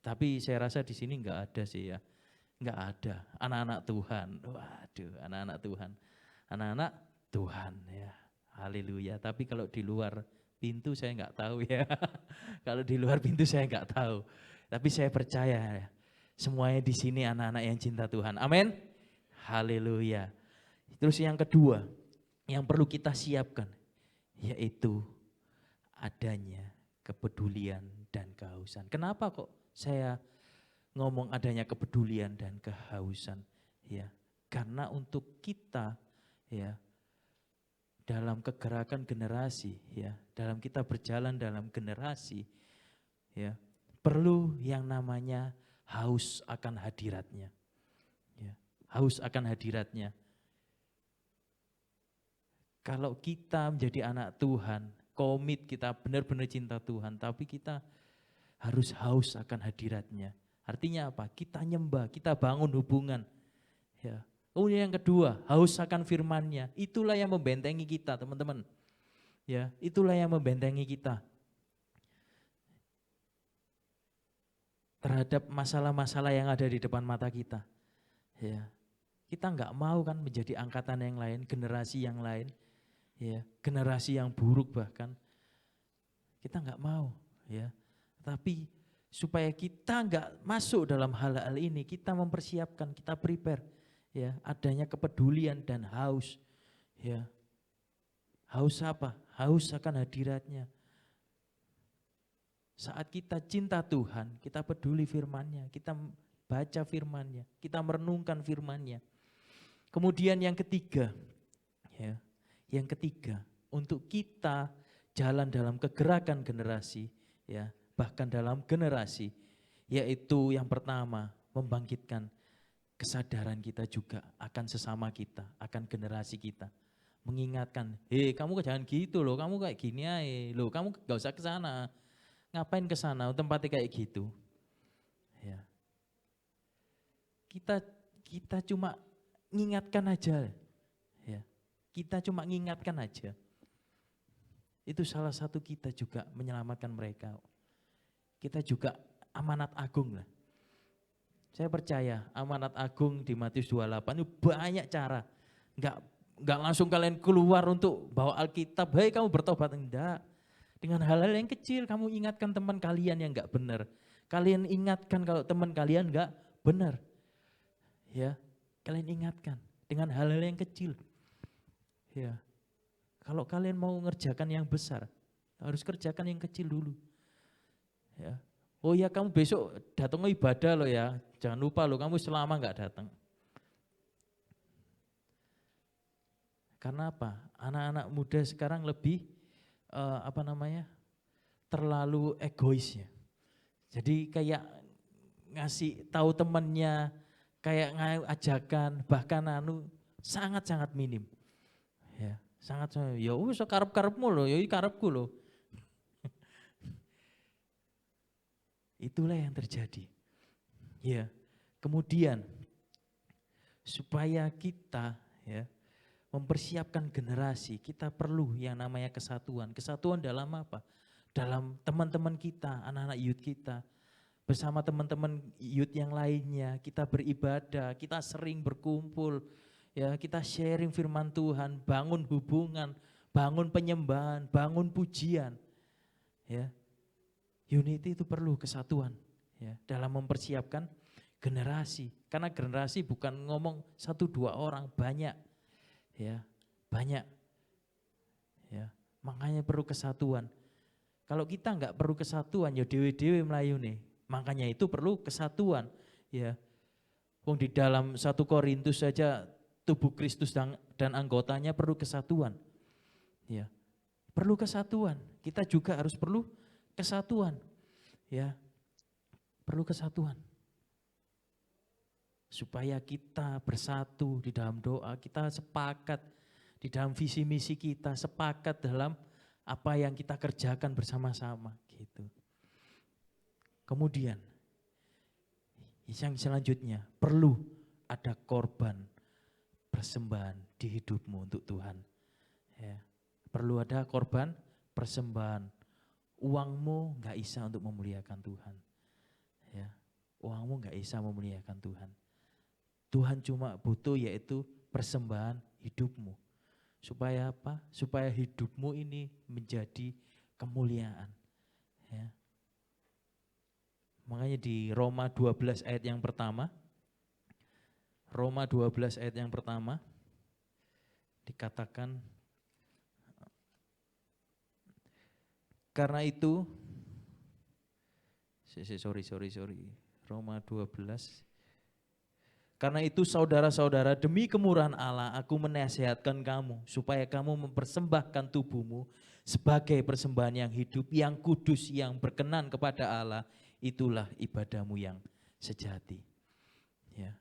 Tapi saya rasa di sini enggak ada sih ya. Enggak ada anak-anak Tuhan. Waduh, anak-anak Tuhan. Anak-anak Tuhan ya. Haleluya. Tapi kalau di luar pintu saya enggak tahu ya. Kalau di luar pintu saya enggak tahu. Tapi saya percaya ya. Semuanya di sini anak-anak yang cinta Tuhan. Amin. Haleluya. Terus yang kedua, yang perlu kita siapkan yaitu adanya kepedulian dan kehausan. Kenapa kok saya ngomong adanya kepedulian dan kehausan? Ya, karena untuk kita ya dalam kegerakan generasi, ya, dalam kita berjalan dalam generasi, ya, perlu yang namanya haus akan hadiratnya, ya, haus akan hadiratnya. Kalau kita menjadi anak Tuhan, komit kita benar-benar cinta Tuhan, tapi kita harus haus akan hadiratnya. Artinya apa? Kita nyembah, kita bangun hubungan, ya. Kemudian yang kedua, haus akan firman-Nya. Itulah yang membentengi kita, teman-teman. Ya, itulah yang membentengi kita terhadap masalah-masalah yang ada di depan mata kita. Ya, kita enggak mau kan menjadi angkatan yang lain, generasi yang lain, ya, generasi yang buruk bahkan. Kita enggak mau, ya. Tapi supaya kita enggak masuk dalam hal-hal ini, kita mempersiapkan, kita prepare. Ya, adanya kepedulian dan haus, ya. Haus apa? Haus akan hadiratnya. Saat kita cinta Tuhan, kita peduli firman-Nya, kita baca firman-Nya, kita merenungkan firman-Nya. Kemudian yang ketiga, ya, yang ketiga, untuk kita jalan dalam kegerakan generasi, ya, bahkan dalam generasi, yaitu yang pertama, membangkitkan kesadaran kita juga akan sesama kita, akan generasi kita. Mengingatkan, kamu jangan gitu loh, kamu kayak gini aja, loh kamu gak usah ke sana. Ngapain ke sana, tempatnya kayak gitu. Ya. Kita cuma mengingatkan aja. Ya. Kita cuma mengingatkan aja. Itu salah satu kita juga menyelamatkan mereka. Kita juga amanat agung lah. Saya percaya amanat agung di Matius 28 itu banyak cara. Enggak langsung kalian keluar untuk bawa Alkitab, hei kamu bertobat, enggak. Dengan hal-hal yang kecil kamu ingatkan teman kalian yang enggak benar. Kalian ingatkan kalau teman kalian enggak benar. Ya, kalian ingatkan dengan hal-hal yang kecil. Ya. Kalau kalian mau mengerjakan yang besar, harus kerjakan yang kecil dulu. Ya. Oh ya kamu besok datang ke ibadah loh ya, jangan lupa loh kamu selama enggak datang. Karena apa? Anak-anak muda sekarang lebih terlalu egois ya. Jadi kayak ngasih tahu temennya, kayak ajakan, bahkan sangat-sangat minim. Ya, sangat ya wis karep-karepmu loh, ya karepku loh. Itulah yang terjadi. Ya. Kemudian supaya kita, ya, mempersiapkan generasi, kita perlu yang namanya kesatuan. Kesatuan dalam apa? Dalam teman-teman kita, anak-anak youth kita, bersama teman-teman youth yang lainnya, kita beribadah, kita sering berkumpul, ya, kita sharing firman Tuhan, bangun hubungan, bangun penyembahan, bangun pujian. Ya. Unity itu perlu kesatuan, ya, dalam mempersiapkan generasi. Karena generasi bukan ngomong 1-2 orang, banyak. Ya, banyak. Ya, makanya perlu kesatuan. Kalau kita enggak perlu kesatuan, ya dewe-dewe melayu nih. Makanya itu perlu kesatuan. Ya, wong di dalam 1 Korintus saja tubuh Kristus dan anggotanya perlu kesatuan. Ya, perlu kesatuan. Kita juga harus perlu kesatuan. Ya, perlu kesatuan. Supaya kita bersatu di dalam doa, kita sepakat di dalam visi misi kita, sepakat dalam apa yang kita kerjakan bersama-sama gitu. Kemudian yang selanjutnya perlu ada korban persembahan di hidupmu untuk Tuhan. Ya, perlu ada korban persembahan. Uangmu enggak bisa untuk memuliakan Tuhan. Ya, uangmu enggak bisa memuliakan Tuhan. Tuhan cuma butuh yaitu persembahan hidupmu. Supaya apa? Supaya hidupmu ini menjadi kemuliaan. Ya. Makanya di Roma 12 ayat yang pertama, Roma 12 ayat yang pertama dikatakan, karena itu, sorry. Roma 12. Karena itu saudara-saudara, demi kemurahan Allah aku menasihatkan kamu supaya kamu mempersembahkan tubuhmu sebagai persembahan yang hidup, yang kudus, yang berkenan kepada Allah. Itulah ibadahmu yang sejati. Ya.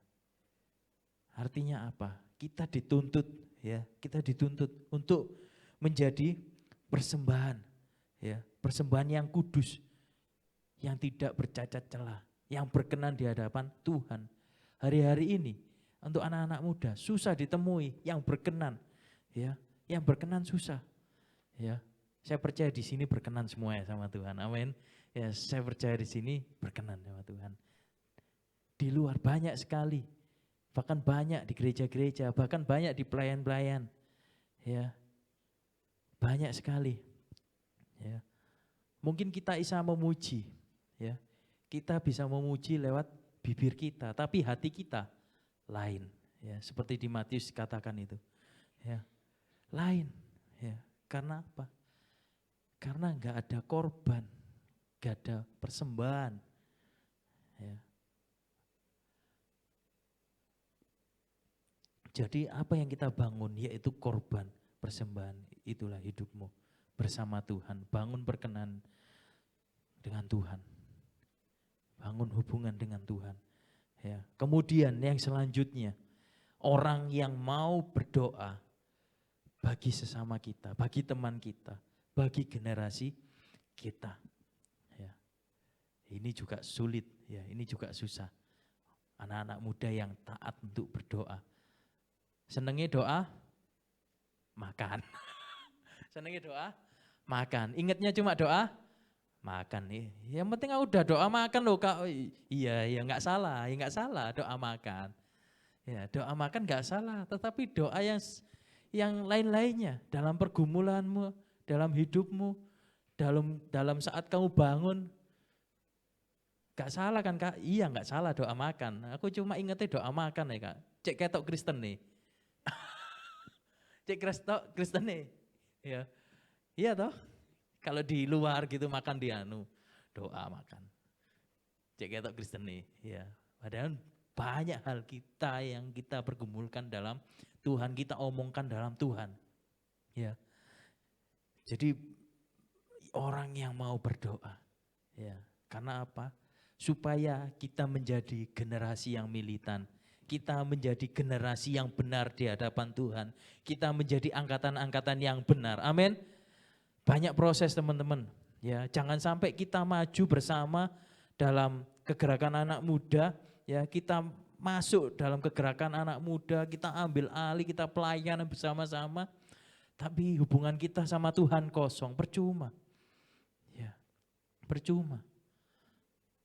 Artinya apa? Kita dituntut, ya, kita dituntut untuk menjadi persembahan, ya, persembahan yang kudus, yang tidak bercacat celah, yang berkenan di hadapan Tuhan. Hari-hari ini untuk anak-anak muda susah ditemui yang berkenan, ya, yang berkenan susah, ya. Saya percaya di sini berkenan semua ya sama Tuhan, amin. Ya, saya percaya di sini berkenan sama Tuhan. Di luar banyak sekali, bahkan banyak di gereja-gereja, bahkan banyak di pelayan-pelayan, ya, banyak sekali, ya. Mungkin kita bisa memuji, ya, kita bisa memuji lewat bibir kita, tapi hati kita lain, ya, seperti di Matius katakan itu, ya, lain, ya. Karena apa? Karena nggak ada korban, nggak ada persembahan, ya. Jadi apa yang kita bangun yaitu korban, persembahan. Itulah hidupmu bersama Tuhan, bangun berkenan dengan Tuhan. Bangun hubungan dengan Tuhan. Ya. Kemudian yang selanjutnya, orang yang mau berdoa bagi sesama kita, bagi teman kita, bagi generasi kita. Ya. Ini juga sulit, ya, ini juga susah. Anak-anak muda yang taat untuk berdoa. Senengnya doa, makan. Senengnya doa, makan. Ingatnya cuma doa, makan nih. Yang penting udah doa makan loh Kak. Iya, ya nggak salah, ya nggak salah doa makan. Ya, doa makan nggak salah, tetapi doa yang lain-lainnya dalam pergumulanmu, dalam hidupmu, dalam saat kamu bangun, nggak salah kan Kak? Iya nggak salah doa makan. Aku cuma ingetnya doa makan ya Kak. Cek ketok Kristen nih. Cek ketok Kristen nih. Ya, iya toh. Kalau di luar gitu makan di doa makan. Cek ketok Kristen nih, ya. Padahal banyak hal kita yang kita pergumulkan dalam Tuhan, kita omongkan dalam Tuhan. Ya. Jadi orang yang mau berdoa, ya. Karena apa? Supaya kita menjadi generasi yang militan. Kita menjadi generasi yang benar di hadapan Tuhan. Kita menjadi angkatan-angkatan yang benar. Amin. Banyak proses teman-teman, ya, jangan sampai kita maju bersama dalam kegerakan anak muda, ya, kita masuk dalam kegerakan anak muda, kita ambil alih, kita pelayanan bersama-sama, tapi hubungan kita sama Tuhan kosong, percuma, ya, percuma.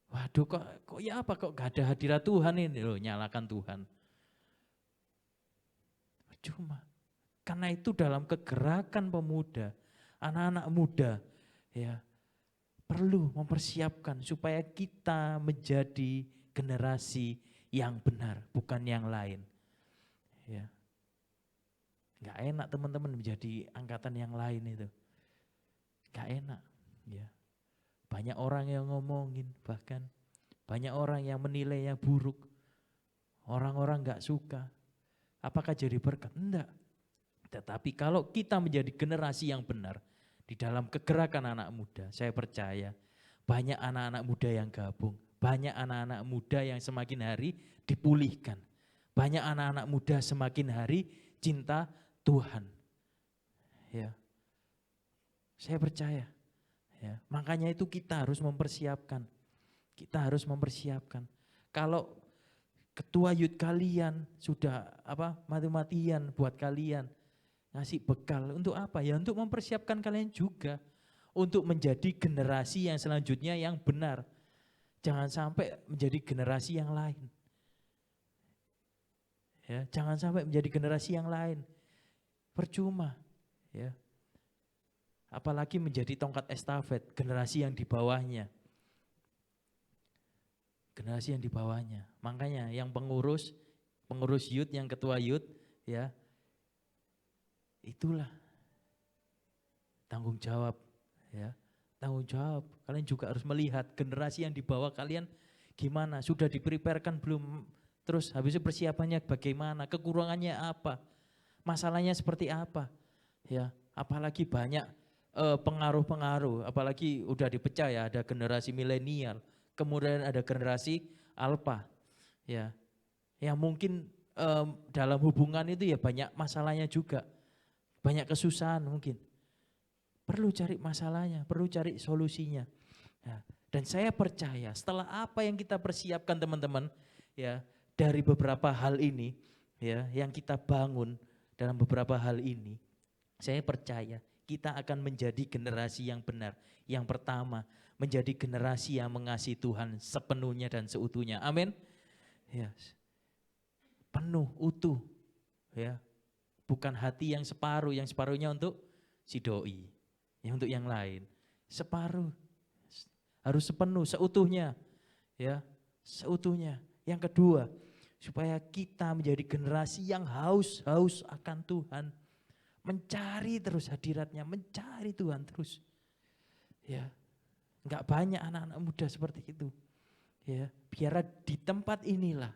Waduh, kok ya apa kok gak ada hadirat Tuhan ini loh, nyalakan Tuhan, percuma. Karena itu dalam kegerakan pemuda, anak-anak muda, ya, perlu mempersiapkan supaya kita menjadi generasi yang benar, bukan yang lain. Ya. Gak enak teman-teman menjadi angkatan yang lain itu. Gak enak. Ya. Banyak orang yang ngomongin, bahkan banyak orang yang menilai yang buruk. Orang-orang gak suka. Apakah jadi berkat? Enggak. Tetapi kalau kita menjadi generasi yang benar, di dalam kegerakan anak muda, saya percaya banyak anak-anak muda yang gabung, banyak anak-anak muda yang semakin hari dipulihkan, banyak anak-anak muda semakin hari cinta Tuhan. Ya, saya percaya. Ya, makanya itu kita harus mempersiapkan. Kita harus mempersiapkan. Kalau ketua youth kalian sudah mati-matian buat kalian, ngasih bekal untuk apa? Ya untuk mempersiapkan kalian juga untuk menjadi generasi yang selanjutnya yang benar. Jangan sampai menjadi generasi yang lain. Ya, jangan sampai menjadi generasi yang lain. Percuma, ya. Apalagi menjadi tongkat estafet generasi yang di bawahnya. Generasi yang di bawahnya. Makanya yang pengurus youth, yang ketua youth, ya, itulah tanggung jawab, ya, tanggung jawab. Kalian juga harus melihat generasi yang di bawah kalian gimana, sudah dipreparekan belum Terus habis itu persiapannya bagaimana, kekurangannya apa, masalahnya seperti apa. Ya, apalagi banyak pengaruh-pengaruh, apalagi udah dipecah ya, ada generasi milenial, kemudian ada generasi alpha. Ya, yang mungkin dalam hubungan itu ya banyak masalahnya juga, banyak kesusahan mungkin. Perlu cari masalahnya, perlu cari solusinya. Ya, dan saya percaya setelah apa yang kita persiapkan teman-teman, ya dari beberapa hal ini, ya yang kita bangun dalam beberapa hal ini, saya percaya kita akan menjadi generasi yang benar. Yang pertama, menjadi generasi yang mengasihi Tuhan sepenuhnya dan seutuhnya. Amin. Ya, penuh, utuh, ya, bukan hati yang separuhnya untuk si doi, ya untuk yang lain. Separuh, harus sepenuh, seutuhnya, ya, seutuhnya. Yang kedua, supaya kita menjadi generasi yang haus akan Tuhan, mencari terus hadiratnya, mencari Tuhan terus, ya. Enggak banyak anak-anak muda seperti itu, ya. Biar di tempat inilah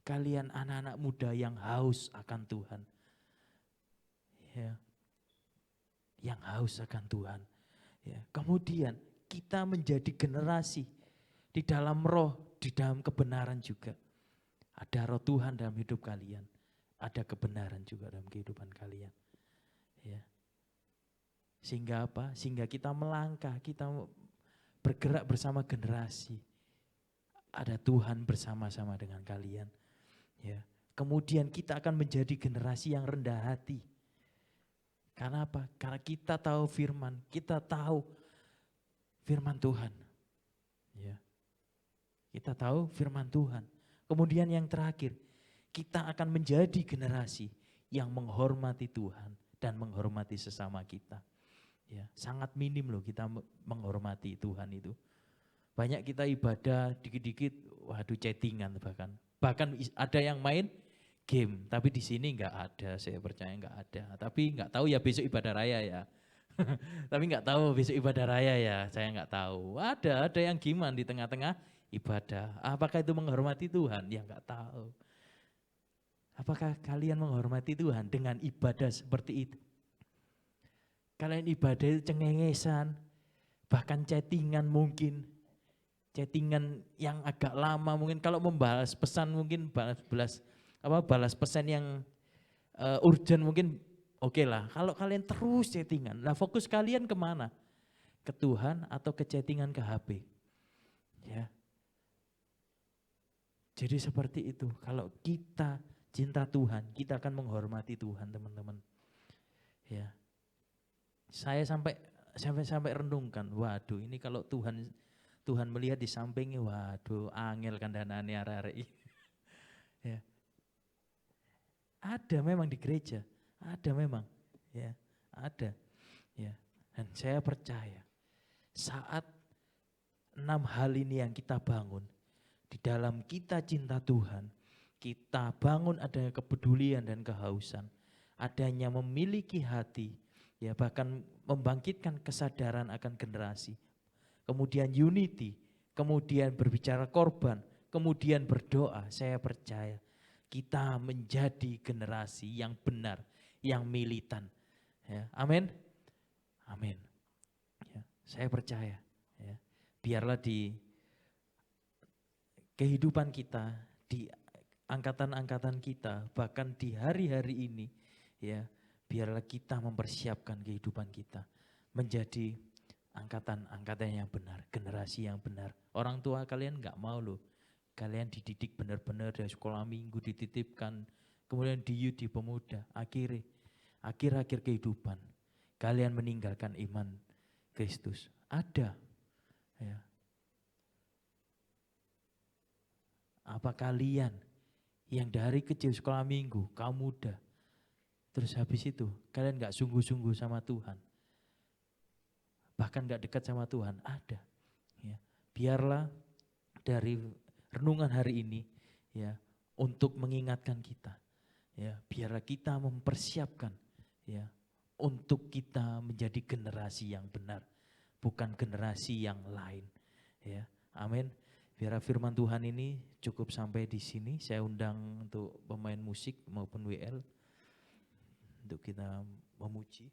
kalian anak-anak muda yang haus akan Tuhan, ya, yang haus akan Tuhan, ya. Kemudian kita menjadi generasi di dalam roh, di dalam kebenaran juga. Ada roh Tuhan dalam hidup kalian, ada kebenaran juga dalam kehidupan kalian, ya. Sehingga apa? Sehingga kita melangkah, kita bergerak bersama generasi. Ada Tuhan bersama-sama dengan kalian, ya. Kemudian kita akan menjadi generasi yang rendah hati. Karena apa? Karena kita tahu firman, kita tahu firman Tuhan, ya. Kita tahu firman Tuhan. Kemudian yang terakhir, kita akan menjadi generasi yang menghormati Tuhan dan menghormati sesama kita. Ya, sangat minim loh kita menghormati Tuhan itu. Banyak kita ibadah dikit-dikit, waduh chattingan bahkan. Bahkan ada yang main game, tapi di sini enggak ada, saya percaya enggak ada. Tapi enggak tahu ya besok ibadah raya ya. Tapi enggak tahu besok ibadah raya ya, saya enggak tahu. Ada yang gimana di tengah-tengah ibadah. Apakah itu menghormati Tuhan? Ya enggak tahu. Apakah kalian menghormati Tuhan dengan ibadah seperti itu? Kalian ibadah itu cengengesan, bahkan chattingan mungkin. Chattingan yang agak lama mungkin, kalau membalas pesan mungkin balas pesan yang urgent mungkin oke lah. Kalau kalian terus chattingan, lah fokus kalian kemana? Ke Tuhan atau ke chattingan ke HP? Ya. Jadi seperti itu, kalau kita cinta Tuhan, kita akan menghormati Tuhan teman-teman. Ya. Saya sampai renungkan, waduh ini kalau Tuhan melihat di sampingnya, waduh angel kandhanane arek-arek. Ya. Ada memang di gereja, ada memang, ya, ada. Ya. Dan saya percaya saat 6 hal ini yang kita bangun, di dalam kita cinta Tuhan, kita bangun adanya kepedulian dan kehausan, adanya memiliki hati, ya bahkan membangkitkan kesadaran akan generasi, kemudian unity, kemudian berbicara korban, kemudian berdoa. Saya percaya kita menjadi generasi yang benar, yang militan. Ya, amin, amin. Ya, saya percaya. Ya, biarlah di kehidupan kita, di angkatan-angkatan kita, bahkan di hari-hari ini, ya. Biarlah kita mempersiapkan kehidupan kita menjadi angkatan-angkatan yang benar, generasi yang benar. Orang tua kalian enggak mau loh, kalian dididik benar-benar dari sekolah minggu dititipkan, kemudian di youth, di pemuda, akhir-akhir kehidupan kalian meninggalkan iman Kristus. Ada, ya. Apa kalian yang dari kecil sekolah minggu, kaum muda, terus habis itu kalian gak sungguh-sungguh sama Tuhan, bahkan gak dekat sama Tuhan? Ada. Ya. Biarlah dari renungan hari ini, ya, untuk mengingatkan kita, ya, biarlah kita mempersiapkan, ya, untuk kita menjadi generasi yang benar, bukan generasi yang lain. Ya, amin. Biar firman Tuhan ini cukup sampai di sini. Saya undang untuk pemain musik maupun WL untuk kita memuji.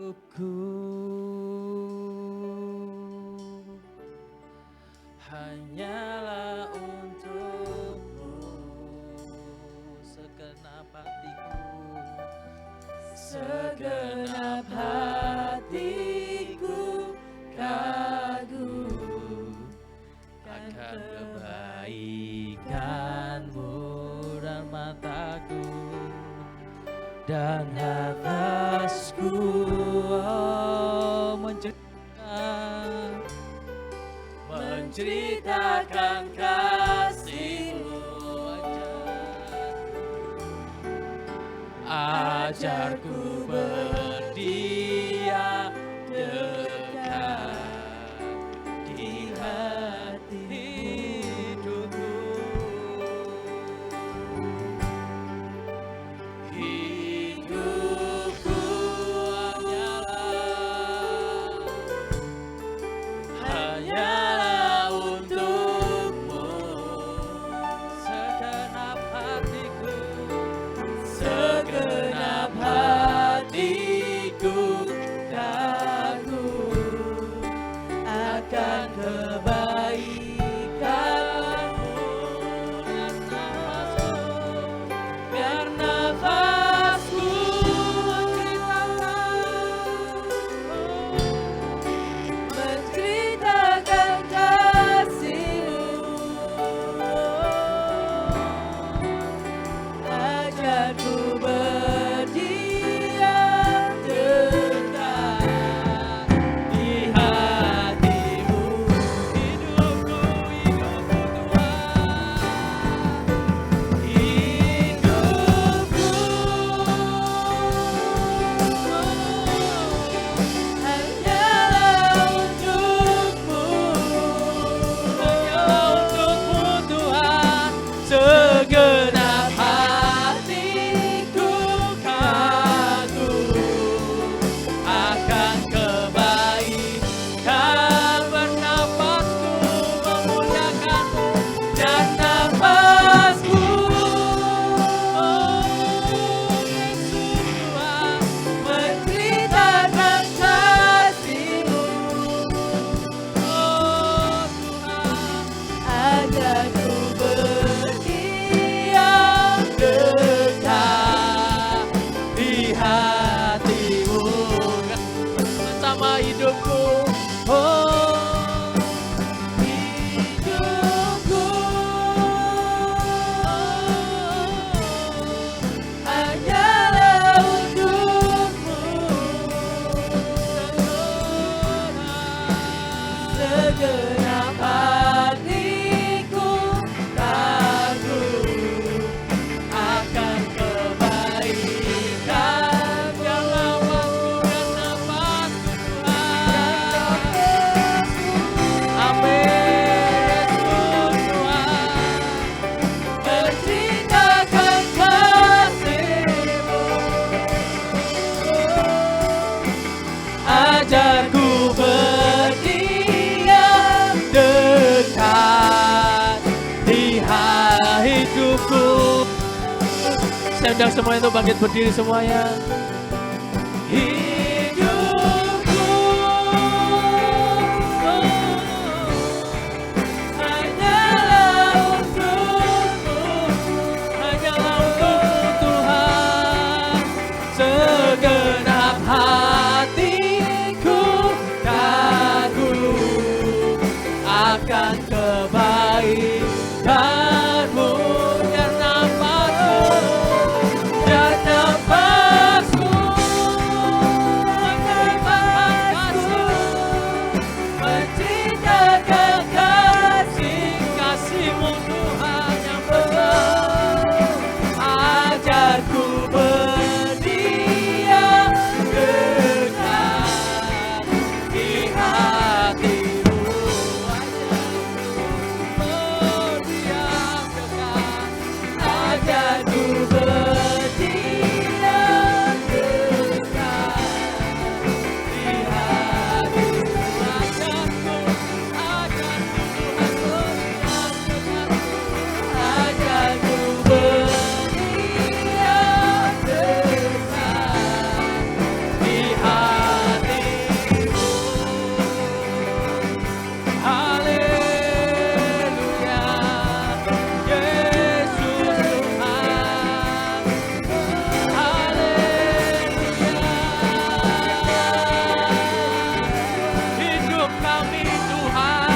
Hidupku hanyalah untukmu, segenap hatiku, segenap hatiku kagum akan kebaikanmu dan mataku dan atasku menceritakan kasih-Mu. Ajarku berdiam dekat di hati hidupku. Hidupku hanyalah untukmu, segenap hatiku, segenap hatiku kagum akan kebaikan-Mu. Biar nafasku menceritakan kasih-Mu. Ajarku berdiam dekat di hati-Mu. Hidupku, hidupku Tuhan, hidupku hanyalah untukmu, Tuhan. Segenap hatiku kagum akan kebaikan, bernafasku memuliakan-Mu dan nafasku, oh Yesus Tuhan, menceritakan kasih-Mu. Oh Tuhan, ajarku berdiam dekat di hati-Mu bersama hidupku. Oh hidupku hanyalah untukmu, segenap hatiku kagum akan kebaikan dalam waktu dan nafasku, Tuhan. Amin, Yesus Tuhan, menceritakan kasih-Mu. Ajarku berdiam dekat di hidupku. Saya undang semuanya untuk bangkit berdiri semuanya. Hidupku hanyalah untukmu, hanyalah untukmu Tuhan. Segenap hatiku kagum akan kebaikan-Mu dan nafasku, dan nafasku akan ku bersedia tetap di hatimu. Akan ku bersedia tetap di hatimu. Haleluya, Yesus Tuhan. Haleluya, hidup kami Tuhan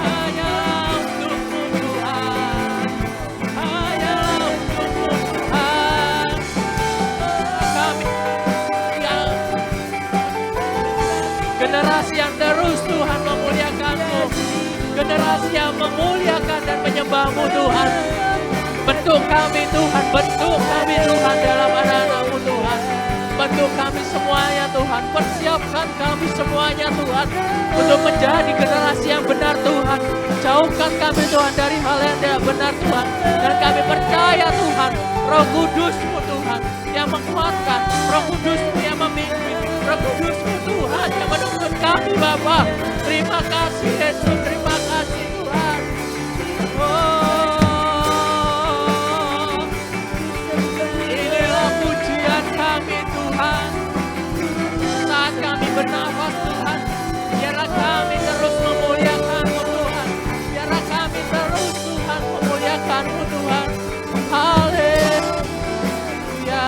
hanya untuk-Mu Tuhan, hanya untuk-Mu Tuhan. Kami yang generasi yang terus Tuhan memuliakan-Mu, generasi yang memuliakan dan menyembah-Mu Tuhan. Bentuk kami Tuhan, bentuk kami Tuhan dalam anak-anak-Mu Tuhan. Bentuk kami semuanya Tuhan, persiapkan kami semuanya Tuhan untuk menjadi generasi yang benar Tuhan. Jauhkan kami Tuhan dari hal yang tidak benar Tuhan. Dan kami percaya Tuhan, Roh Kudus-Mu Tuhan yang menguatkan, Roh Kudus-Mu yang memimpin, Roh Kudus-Mu Tuhan yang menuntun kami Bapa. Terima kasih Yesus, terima kasih Tuhan. Oh, inilah pujian kami Tuhan. Saat kami bernafas Tuhan, biarlah kami terus memuliakan-Mu Tuhan. Biarlah kami terus Tuhan memuliakan-Mu Tuhan. Haleluya,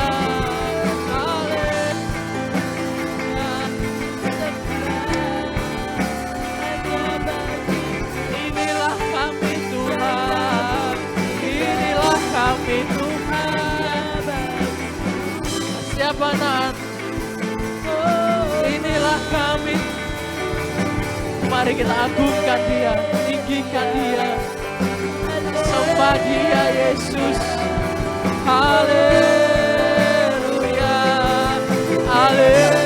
inilah kami Tuhan, inilah kami Tuhan. Siapa nak? Inilah kami. Mari kita agungkan Dia, tinggikan Dia, sembah Dia Yesus. Haleluya, haleluya.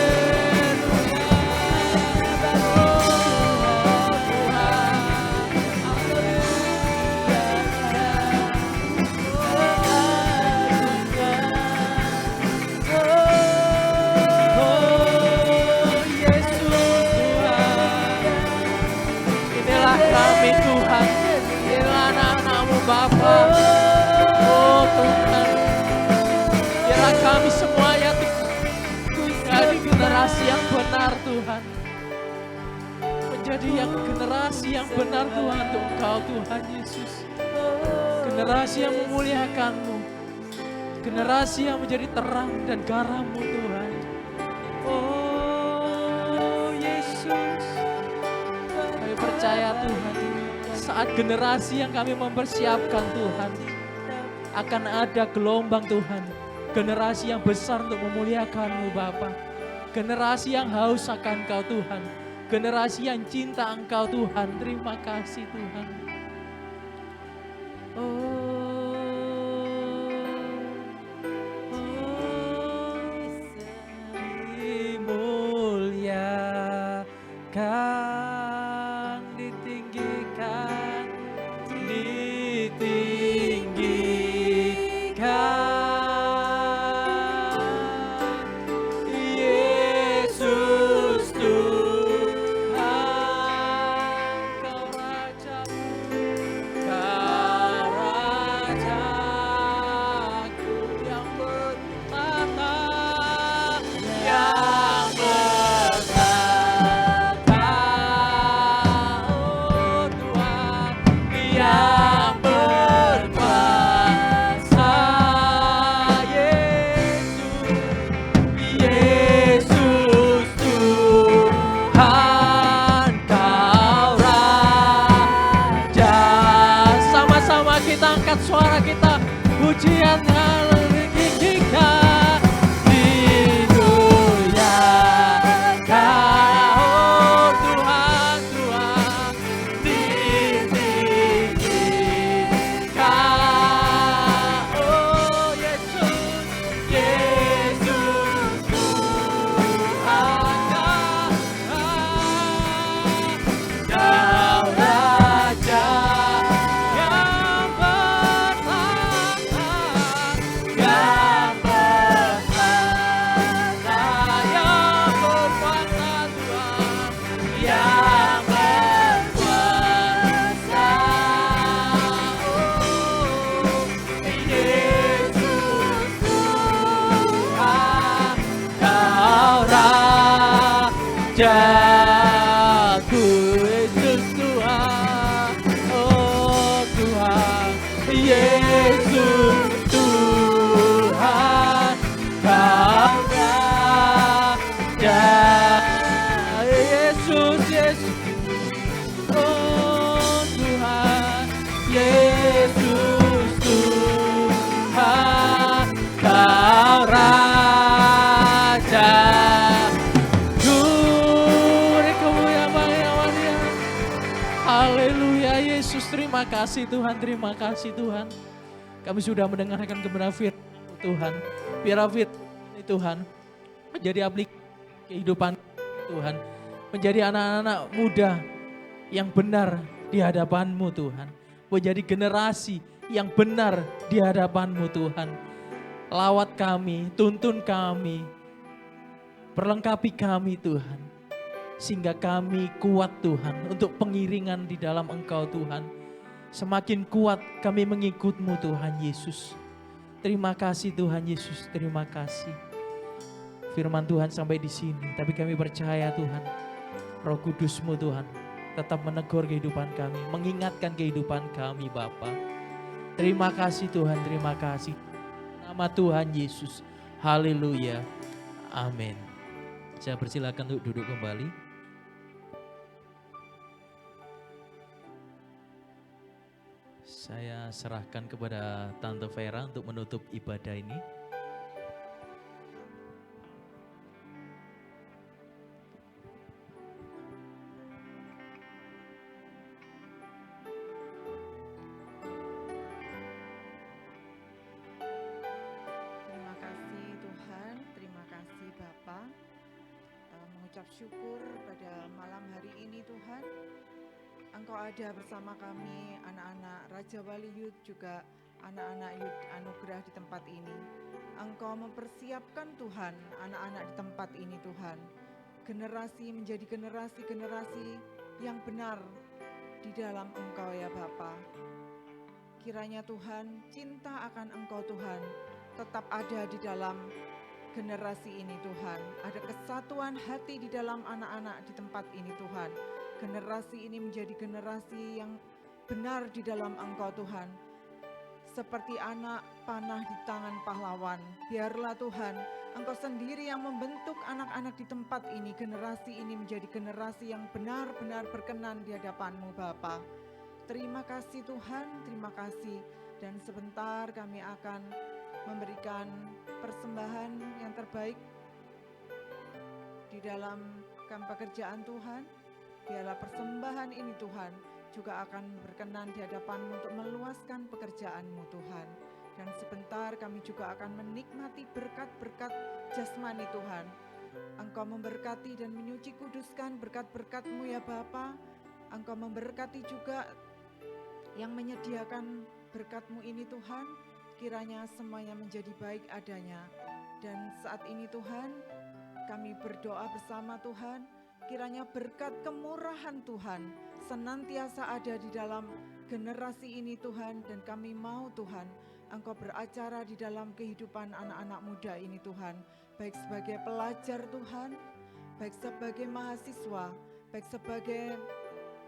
Inilah kami Tuhan, inilah anak-anak-Mu Bapa. Oh Tuhan, biarlah kami semuanya menjadi generasi yang benar Tuhan. Menjadi yang generasi yang benar Tuhan untuk Engkau Tuhan Yesus. Generasi yang memuliakan-Mu, generasi yang menjadi terang dan garam-Mu Tuhan. Oh Yesus, kami percaya Tuhan, saat generasi yang kami mempersiapkan Tuhan, akan ada gelombang Tuhan, generasi yang besar untuk memuliakan-Mu Bapa, generasi yang haus akan Engkau Tuhan, generasi yang cinta Engkau Tuhan. Terima kasih Tuhan. Dimuliakan, ditinggikan, ditinggikan. Yesus Tuhan, Kau Rajaku, Kau Rajaku yang bertahta, yang bertahta, oh Tuhan, yang berkuasa. Yesus Tuhan, Kau Raja. Sama-sama kita angkat suara kita, pujian tinggikan di dunia. Kau Tuhan, Tuhan, ditinggikan. Oh Yesus, Yesus Tuhan, Kau Raja yang bertahta. Rajaku Yesus Tuhan, oh Tuhan, Yesus Tuhan, Kau Raja, Yesus, Yesus, oh Tuhan, Yesus Tuhan, Kau Raja. Haleluya Yesus, terima kasih Tuhan, terima kasih Tuhan. Kami sudah mendengarkan kebenaran firman Tuhan. Biar firman Tuhan menjadi aplikasi kehidupan Tuhan. Menjadi anak-anak muda yang benar di hadapan-Mu Tuhan. Menjadi generasi yang benar di hadapan-Mu Tuhan. Lawat kami, tuntun kami, perlengkapi kami Tuhan. Sehingga kami kuat Tuhan untuk pengiringan di dalam Engkau Tuhan. Semakin kuat kami mengikut-Mu Tuhan Yesus. Terima kasih Tuhan Yesus, terima kasih. Firman Tuhan sampai di sini, tapi kami percaya Tuhan, Roh Kudus-Mu Tuhan tetap menegur kehidupan kami, mengingatkan kehidupan kami Bapa. Terima kasih Tuhan, terima kasih. Nama Tuhan Yesus, haleluya, amin. Saya persilakan untuk duduk kembali. Saya serahkan kepada Tante Vera untuk menutup ibadah ini. Terima kasih Tuhan, terima kasih Bapa. Mengucap syukur pada malam hari ini Tuhan. Engkau ada bersama kami, anak-anak Raja Wali Youth, juga anak-anak Youth Anugerah di tempat ini. Engkau mempersiapkan Tuhan, anak-anak di tempat ini Tuhan. Generasi menjadi generasi-generasi yang benar di dalam Engkau ya Bapa. Kiranya Tuhan, cinta akan Engkau Tuhan, tetap ada di dalam generasi ini Tuhan. Ada kesatuan hati di dalam anak-anak di tempat ini Tuhan. Generasi ini menjadi generasi yang benar di dalam Engkau Tuhan. Seperti anak panah di tangan pahlawan. Biarlah Tuhan, Engkau sendiri yang membentuk anak-anak di tempat ini. Generasi ini menjadi generasi yang benar-benar berkenan di hadapan-Mu Bapa. Terima kasih Tuhan, terima kasih. Dan sebentar kami akan memberikan persembahan yang terbaik di dalam pekerjaan Tuhan. Biarlah persembahan ini Tuhan juga akan berkenan di hadapan-Mu untuk meluaskan pekerjaan-Mu Tuhan. Dan sebentar kami juga akan menikmati berkat-berkat jasmani Tuhan. Engkau memberkati dan menyuci kuduskan berkat-berkat-Mu ya Bapa. Engkau memberkati juga yang menyediakan berkat-Mu ini Tuhan. Kiranya semuanya menjadi baik adanya. Dan saat ini Tuhan, kami berdoa bersama Tuhan. Kiranya berkat kemurahan Tuhan senantiasa ada di dalam generasi ini Tuhan. Dan kami mau Tuhan, Engkau beracara di dalam kehidupan anak-anak muda ini Tuhan. Baik sebagai pelajar Tuhan, baik sebagai mahasiswa, baik sebagai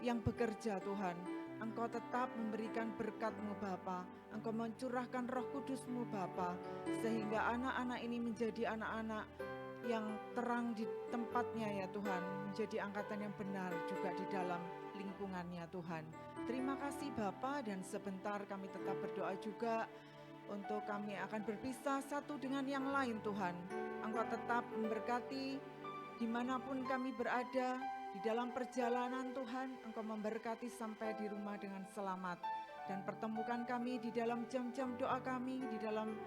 yang bekerja Tuhan. Engkau tetap memberikan berkat-Mu Bapa. Engkau mencurahkan Roh Kudus-Mu Bapa. Sehingga anak-anak ini menjadi anak-anak yang terang di tempatnya ya Tuhan, menjadi angkatan yang benar juga di dalam lingkungannya Tuhan. Terima kasih Bapa, dan sebentar kami tetap berdoa juga untuk kami akan berpisah satu dengan yang lain Tuhan. Engkau tetap memberkati dimanapun kami berada di dalam perjalanan Tuhan. Engkau memberkati sampai di rumah dengan selamat, dan pertemukan kami di dalam jam-jam doa kami, di dalam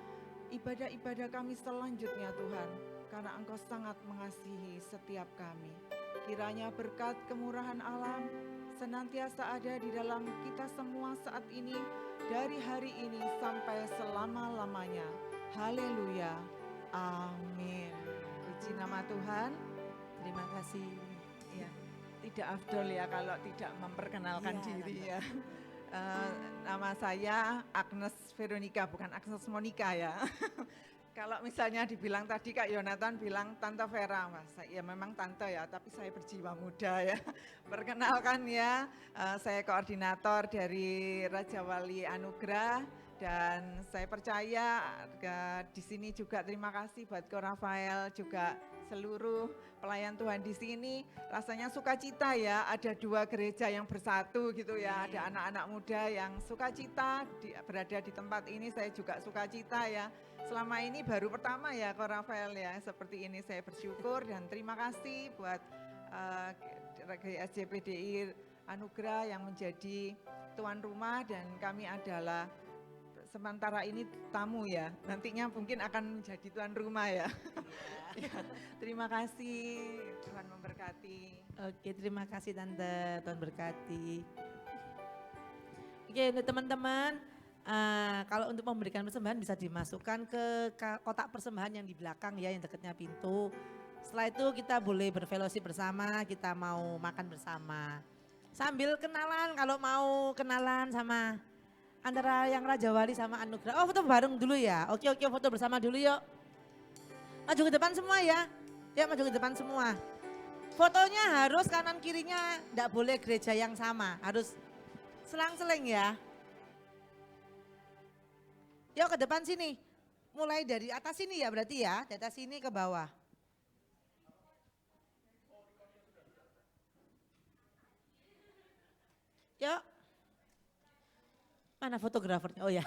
ibadah-ibadah kami selanjutnya Tuhan. Karena Engkau sangat mengasihi setiap kami. Kiranya berkat kemurahan alam senantiasa ada di dalam kita semua saat ini, dari hari ini sampai selama-lamanya. Haleluya. Amin. Puji nama Tuhan. Terima kasih. Ya, tidak afdol ya kalau tidak memperkenalkan diri ya. Nama saya Agnes Veronica, bukan Agnes Monica ya. Kalau misalnya dibilang tadi Kak Yonatan bilang Tante Vera, Mas, ya memang Tante ya, tapi saya berjiwa muda ya. Perkenalkan ya, saya koordinator dari Raja Wali Anugerah dan saya percaya di sini juga terima kasih buat Ko Rafael juga seluruh pelayan Tuhan di sini. Rasanya sukacita ya, ada 2 gereja yang bersatu gitu ya, ada anak-anak muda yang sukacita berada di tempat ini, saya juga sukacita ya. Selama ini baru pertama ya Ko Rafael ya, seperti ini saya bersyukur dan terima kasih buat GSJPDI Anugerah yang menjadi tuan rumah dan kami adalah sementara ini tamu ya, nantinya mungkin akan menjadi tuan rumah ya. Ya, terima kasih, Tuhan memberkati. Oke, terima kasih Tante, Tuhan berkati. Oke, untuk teman-teman, kalau untuk memberikan persembahan bisa dimasukkan ke kotak persembahan yang di belakang ya, yang dekatnya pintu. Setelah itu kita boleh berfellowship bersama, kita mau makan bersama. Sambil kenalan, kalau mau kenalan sama antara yang Raja Wali sama Anugerah. Oh, foto bareng dulu ya. Oke, foto bersama dulu yuk. Maju ke depan semua ya. Ya, maju ke depan semua. Fotonya harus kanan kirinya, enggak boleh gereja yang sama. Harus selang-seling ya. Yuk ke depan sini. Mulai dari atas sini ya berarti ya. Dari atas sini ke bawah. Yuk. Mana fotografernya? Oh ya.